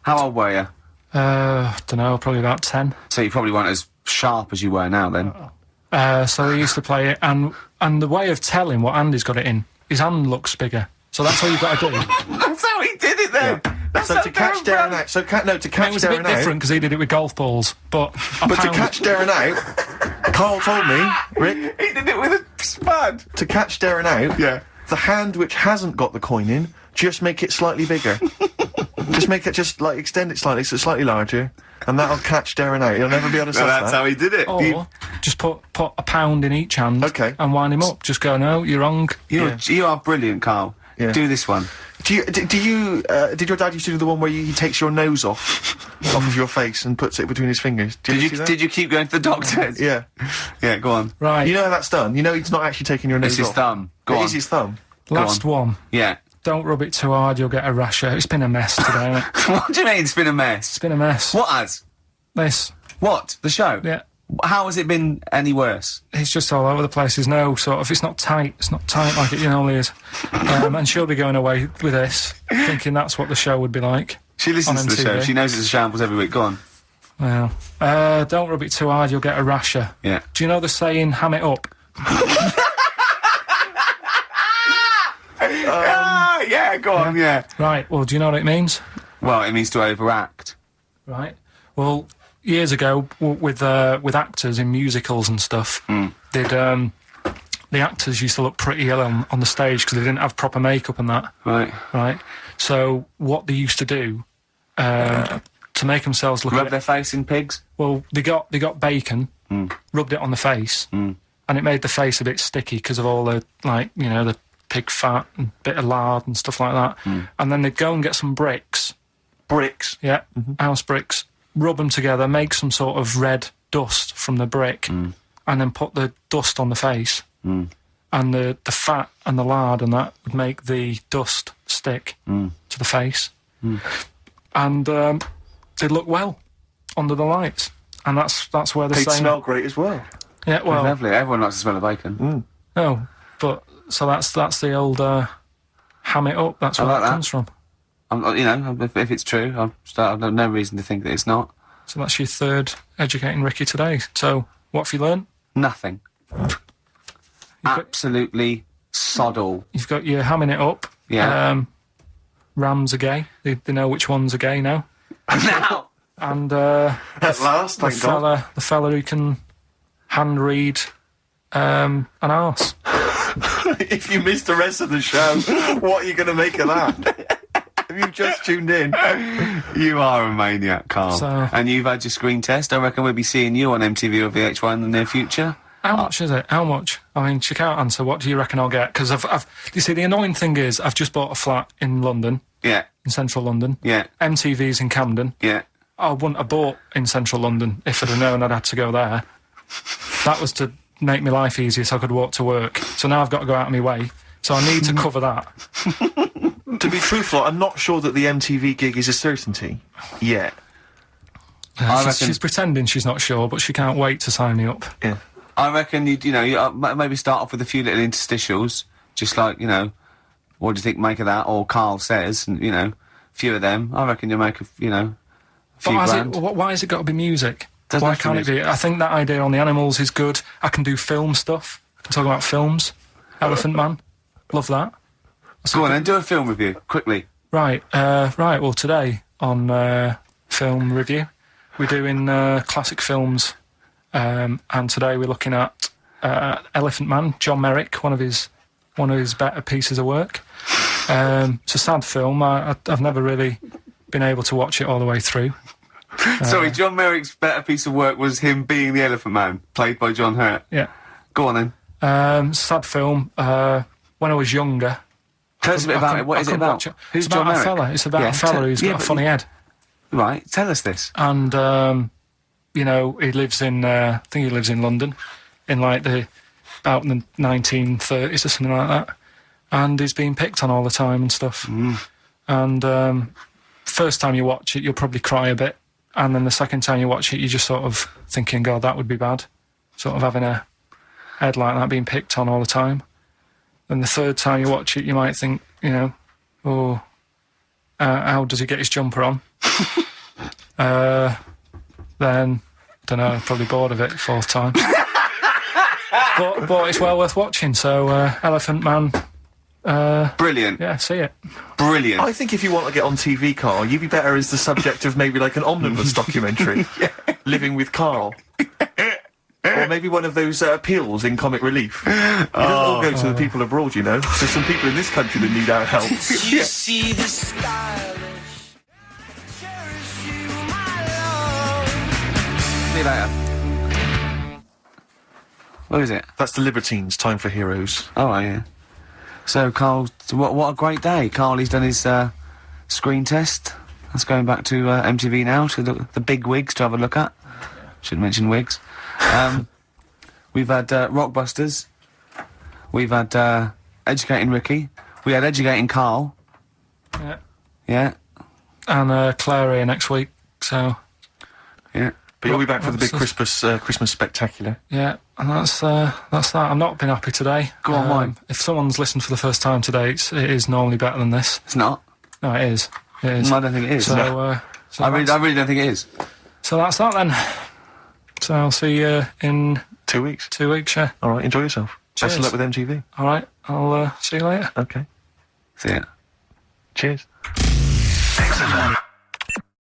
[SPEAKER 1] old were you?
[SPEAKER 3] Don't know, probably about 10.
[SPEAKER 1] So you probably weren't as sharp as you were now then.
[SPEAKER 3] So he used to play it, and the way of telling what hand he's got it in, his hand looks bigger. So that's all you've got to do.
[SPEAKER 1] That's how he did it then. That's
[SPEAKER 2] So
[SPEAKER 1] how
[SPEAKER 2] to catch Darren out, to catch
[SPEAKER 3] It was a bit
[SPEAKER 2] Darren out,
[SPEAKER 3] different because he did it with golf balls, but
[SPEAKER 2] but to catch Darren out, Karl told me, Rick,
[SPEAKER 1] He did it with a spud.
[SPEAKER 2] to catch Darren out, the hand which hasn't got the coin in, just make it slightly bigger. just extend it slightly so it's slightly larger, and that'll catch Darren out. He'll never be able to stop
[SPEAKER 1] That's
[SPEAKER 2] that.
[SPEAKER 1] how he did it.
[SPEAKER 3] Or just put a pound in each hand.
[SPEAKER 2] Okay.
[SPEAKER 3] And wind him up. Just go, no, you're wrong.
[SPEAKER 1] You are brilliant, Carl.
[SPEAKER 2] Yeah.
[SPEAKER 1] Do this one.
[SPEAKER 2] Did your dad used to do the one where he takes your nose off of your face and puts it between his fingers?
[SPEAKER 1] Did you keep going to the doctor?
[SPEAKER 2] Yeah.
[SPEAKER 1] Yeah, go on.
[SPEAKER 3] Right.
[SPEAKER 2] You know how that's done? You know he's not actually taking your nose
[SPEAKER 1] It's his
[SPEAKER 2] off.
[SPEAKER 1] thumb. Go
[SPEAKER 2] It
[SPEAKER 1] on.
[SPEAKER 2] is his thumb.
[SPEAKER 3] Last one.
[SPEAKER 1] Yeah.
[SPEAKER 3] Don't rub it too hard, you'll get a rasher. It's been a mess today, hasn't it?
[SPEAKER 1] What do you mean it's been a mess?
[SPEAKER 3] It's been a mess.
[SPEAKER 1] What has?
[SPEAKER 3] This.
[SPEAKER 1] What? The show?
[SPEAKER 3] Yeah.
[SPEAKER 1] How has it been any worse?
[SPEAKER 3] It's just all over the place. There's no sort of... It's not tight like it normally is. And she'll be going away with this, thinking that's what the show would be like.
[SPEAKER 1] She listens
[SPEAKER 3] on
[SPEAKER 1] to the show.
[SPEAKER 3] MTV.
[SPEAKER 1] She knows it's a shambles every week. Go on.
[SPEAKER 3] Well, don't rub it too hard, you'll get a rasher.
[SPEAKER 1] Yeah.
[SPEAKER 3] Do you know the saying, ham it up?
[SPEAKER 1] Yeah, go on, yeah.
[SPEAKER 3] Right, well, do you know what it means?
[SPEAKER 1] Well, it means to overact.
[SPEAKER 3] Right. Well, years ago, with actors in musicals and stuff, the actors used to look pretty ill on the stage because they didn't have proper makeup and that.
[SPEAKER 1] Right.
[SPEAKER 3] Right. So what they used to do to make themselves look
[SPEAKER 1] Rub their face in pigs?
[SPEAKER 3] well, they got bacon, rubbed it on the face, and it made the face a bit sticky because of all the the pig fat and bit of lard and stuff like that. And then they'd go and get some bricks.
[SPEAKER 2] Bricks.
[SPEAKER 3] Yeah, house bricks. Rub them together, make some sort of red dust from the brick, and then put the dust on the face. And the fat and the lard and that would make the dust stick to the face. And they'd look well under the lights. And that's where the
[SPEAKER 2] They'd
[SPEAKER 3] saying...
[SPEAKER 2] smell great as well.
[SPEAKER 3] Yeah, well...
[SPEAKER 1] Lovely. Everyone likes to smell of bacon.
[SPEAKER 3] No, but... So that's the old ham it up. That's where
[SPEAKER 1] like
[SPEAKER 3] that
[SPEAKER 1] that.
[SPEAKER 3] comes from.
[SPEAKER 1] If it's true, I've no reason to think that it's not.
[SPEAKER 3] So that's your third educating Ricky today. So what have you learned?
[SPEAKER 1] Nothing. Absolutely sod all.
[SPEAKER 3] You've got your hamming it up.
[SPEAKER 1] Yeah.
[SPEAKER 3] Rams are gay. They know which ones are gay now.
[SPEAKER 1] Now!
[SPEAKER 3] And
[SPEAKER 2] At last, thank God.
[SPEAKER 3] the fella who can hand read an arse.
[SPEAKER 2] If you missed the rest of the show, what are you going to make of that? Have you just tuned in?
[SPEAKER 1] You are a maniac, Carl.
[SPEAKER 3] So-
[SPEAKER 1] And you've had your screen test. I reckon we'll be seeing you on MTV or VH1 in the near future.
[SPEAKER 3] How much is it? How much? I mean, she can't answer. What do you reckon I'll get? Because you see, the annoying thing is, I've just bought a flat in London,
[SPEAKER 1] Yeah,
[SPEAKER 3] in central London.
[SPEAKER 1] yeah,
[SPEAKER 3] MTV's in Camden.
[SPEAKER 1] yeah.
[SPEAKER 3] I wouldn't have bought in central London if I'd have known I'd had to go there. That was to make my life easier so I could walk to work. So now I've got to go out of my way. So I need to cover that.
[SPEAKER 2] To be truthful, I'm not sure that the MTV gig is a certainty yet.
[SPEAKER 3] She's pretending she's not sure, but she can't wait to sign me up.
[SPEAKER 2] Yeah.
[SPEAKER 1] I reckon you maybe start off with a few little interstitials, just like, what do you think make of that? Or Karl says, and, a few of them. I reckon you'll make a few grand.
[SPEAKER 3] Why has it got to be music?
[SPEAKER 1] Doesn't
[SPEAKER 3] Why
[SPEAKER 1] have to
[SPEAKER 3] can't it
[SPEAKER 1] be.
[SPEAKER 3] be? I think that idea on the animals is good. I can do film stuff. I can talk about films. Elephant Man. Love that.
[SPEAKER 1] Go on then, do a film review, quickly.
[SPEAKER 3] Right. Well, today on film review, we're doing classic films. And today we're looking at Elephant Man, John Merrick, one of his better pieces of work. It's a sad film. I've never really been able to watch it all the way through.
[SPEAKER 1] Sorry, John Merrick's better piece of work was him being the Elephant Man, played by John Hurt.
[SPEAKER 3] Yeah.
[SPEAKER 1] Go on then.
[SPEAKER 3] Sad film. When I was younger.
[SPEAKER 1] Tell us a bit about it. What is it about? Who's
[SPEAKER 3] It's about
[SPEAKER 1] John
[SPEAKER 3] a
[SPEAKER 1] Merrick?
[SPEAKER 3] fella. It's about a fella who's got a funny head.
[SPEAKER 1] Right, tell us this.
[SPEAKER 3] And, he lives in, I think he lives in London, in about the 1930s or something like that. And he's being picked on all the time and stuff. And first time you watch it, you'll probably cry a bit. And then the second time you watch it, you're just sort of thinking, God, that would be bad. Sort of having a head like that being picked on all the time. Then the third time you watch it, you might think, how does he get his jumper on? Then, don't know, probably bored of it fourth time. but it's well worth watching, so Elephant Man,
[SPEAKER 1] Brilliant.
[SPEAKER 3] yeah, see it.
[SPEAKER 1] Brilliant.
[SPEAKER 2] I think if you want to get on TV, Carl, you'd be better as the subject of maybe like an omnibus documentary. Living with Karl. Or maybe one of those appeals in Comic Relief. It doesn't all go to the people abroad, you know. There's some people in this country that need our help.
[SPEAKER 5] You see the stylish. Cherish you, my love.
[SPEAKER 1] See you later. What is it?
[SPEAKER 2] That's the Libertines, Time for Heroes.
[SPEAKER 1] Oh, yeah. So, Karl, what a great day. Karl, he's done his screen test. That's going back to MTV now, to the big wigs to have a look at. Shouldn't mention wigs. We've had Rockbusters. We've had Educating Ricky. We had Educating Karl.
[SPEAKER 3] Yeah.
[SPEAKER 1] Yeah.
[SPEAKER 3] And Claire here next week, so...
[SPEAKER 1] Yeah.
[SPEAKER 2] But you'll be back for the big Christmas spectacular.
[SPEAKER 3] Yeah, and that's that. I've not been happy today.
[SPEAKER 1] Go on, why?
[SPEAKER 3] If someone's listened for the first time today, it is normally better than this.
[SPEAKER 1] It's not.
[SPEAKER 3] No, it is. It is.
[SPEAKER 1] I don't think it is.
[SPEAKER 3] So,
[SPEAKER 1] No.
[SPEAKER 3] so
[SPEAKER 1] I really don't think it is.
[SPEAKER 3] So that's that then. So I'll see you in
[SPEAKER 2] 2 weeks.
[SPEAKER 3] 2 weeks, yeah.
[SPEAKER 2] All right, enjoy yourself. Best of
[SPEAKER 3] Cheers.
[SPEAKER 2] luck with MTV.
[SPEAKER 3] All right, I'll see you later.
[SPEAKER 2] Okay.
[SPEAKER 1] See ya.
[SPEAKER 2] Cheers.
[SPEAKER 6] XFM.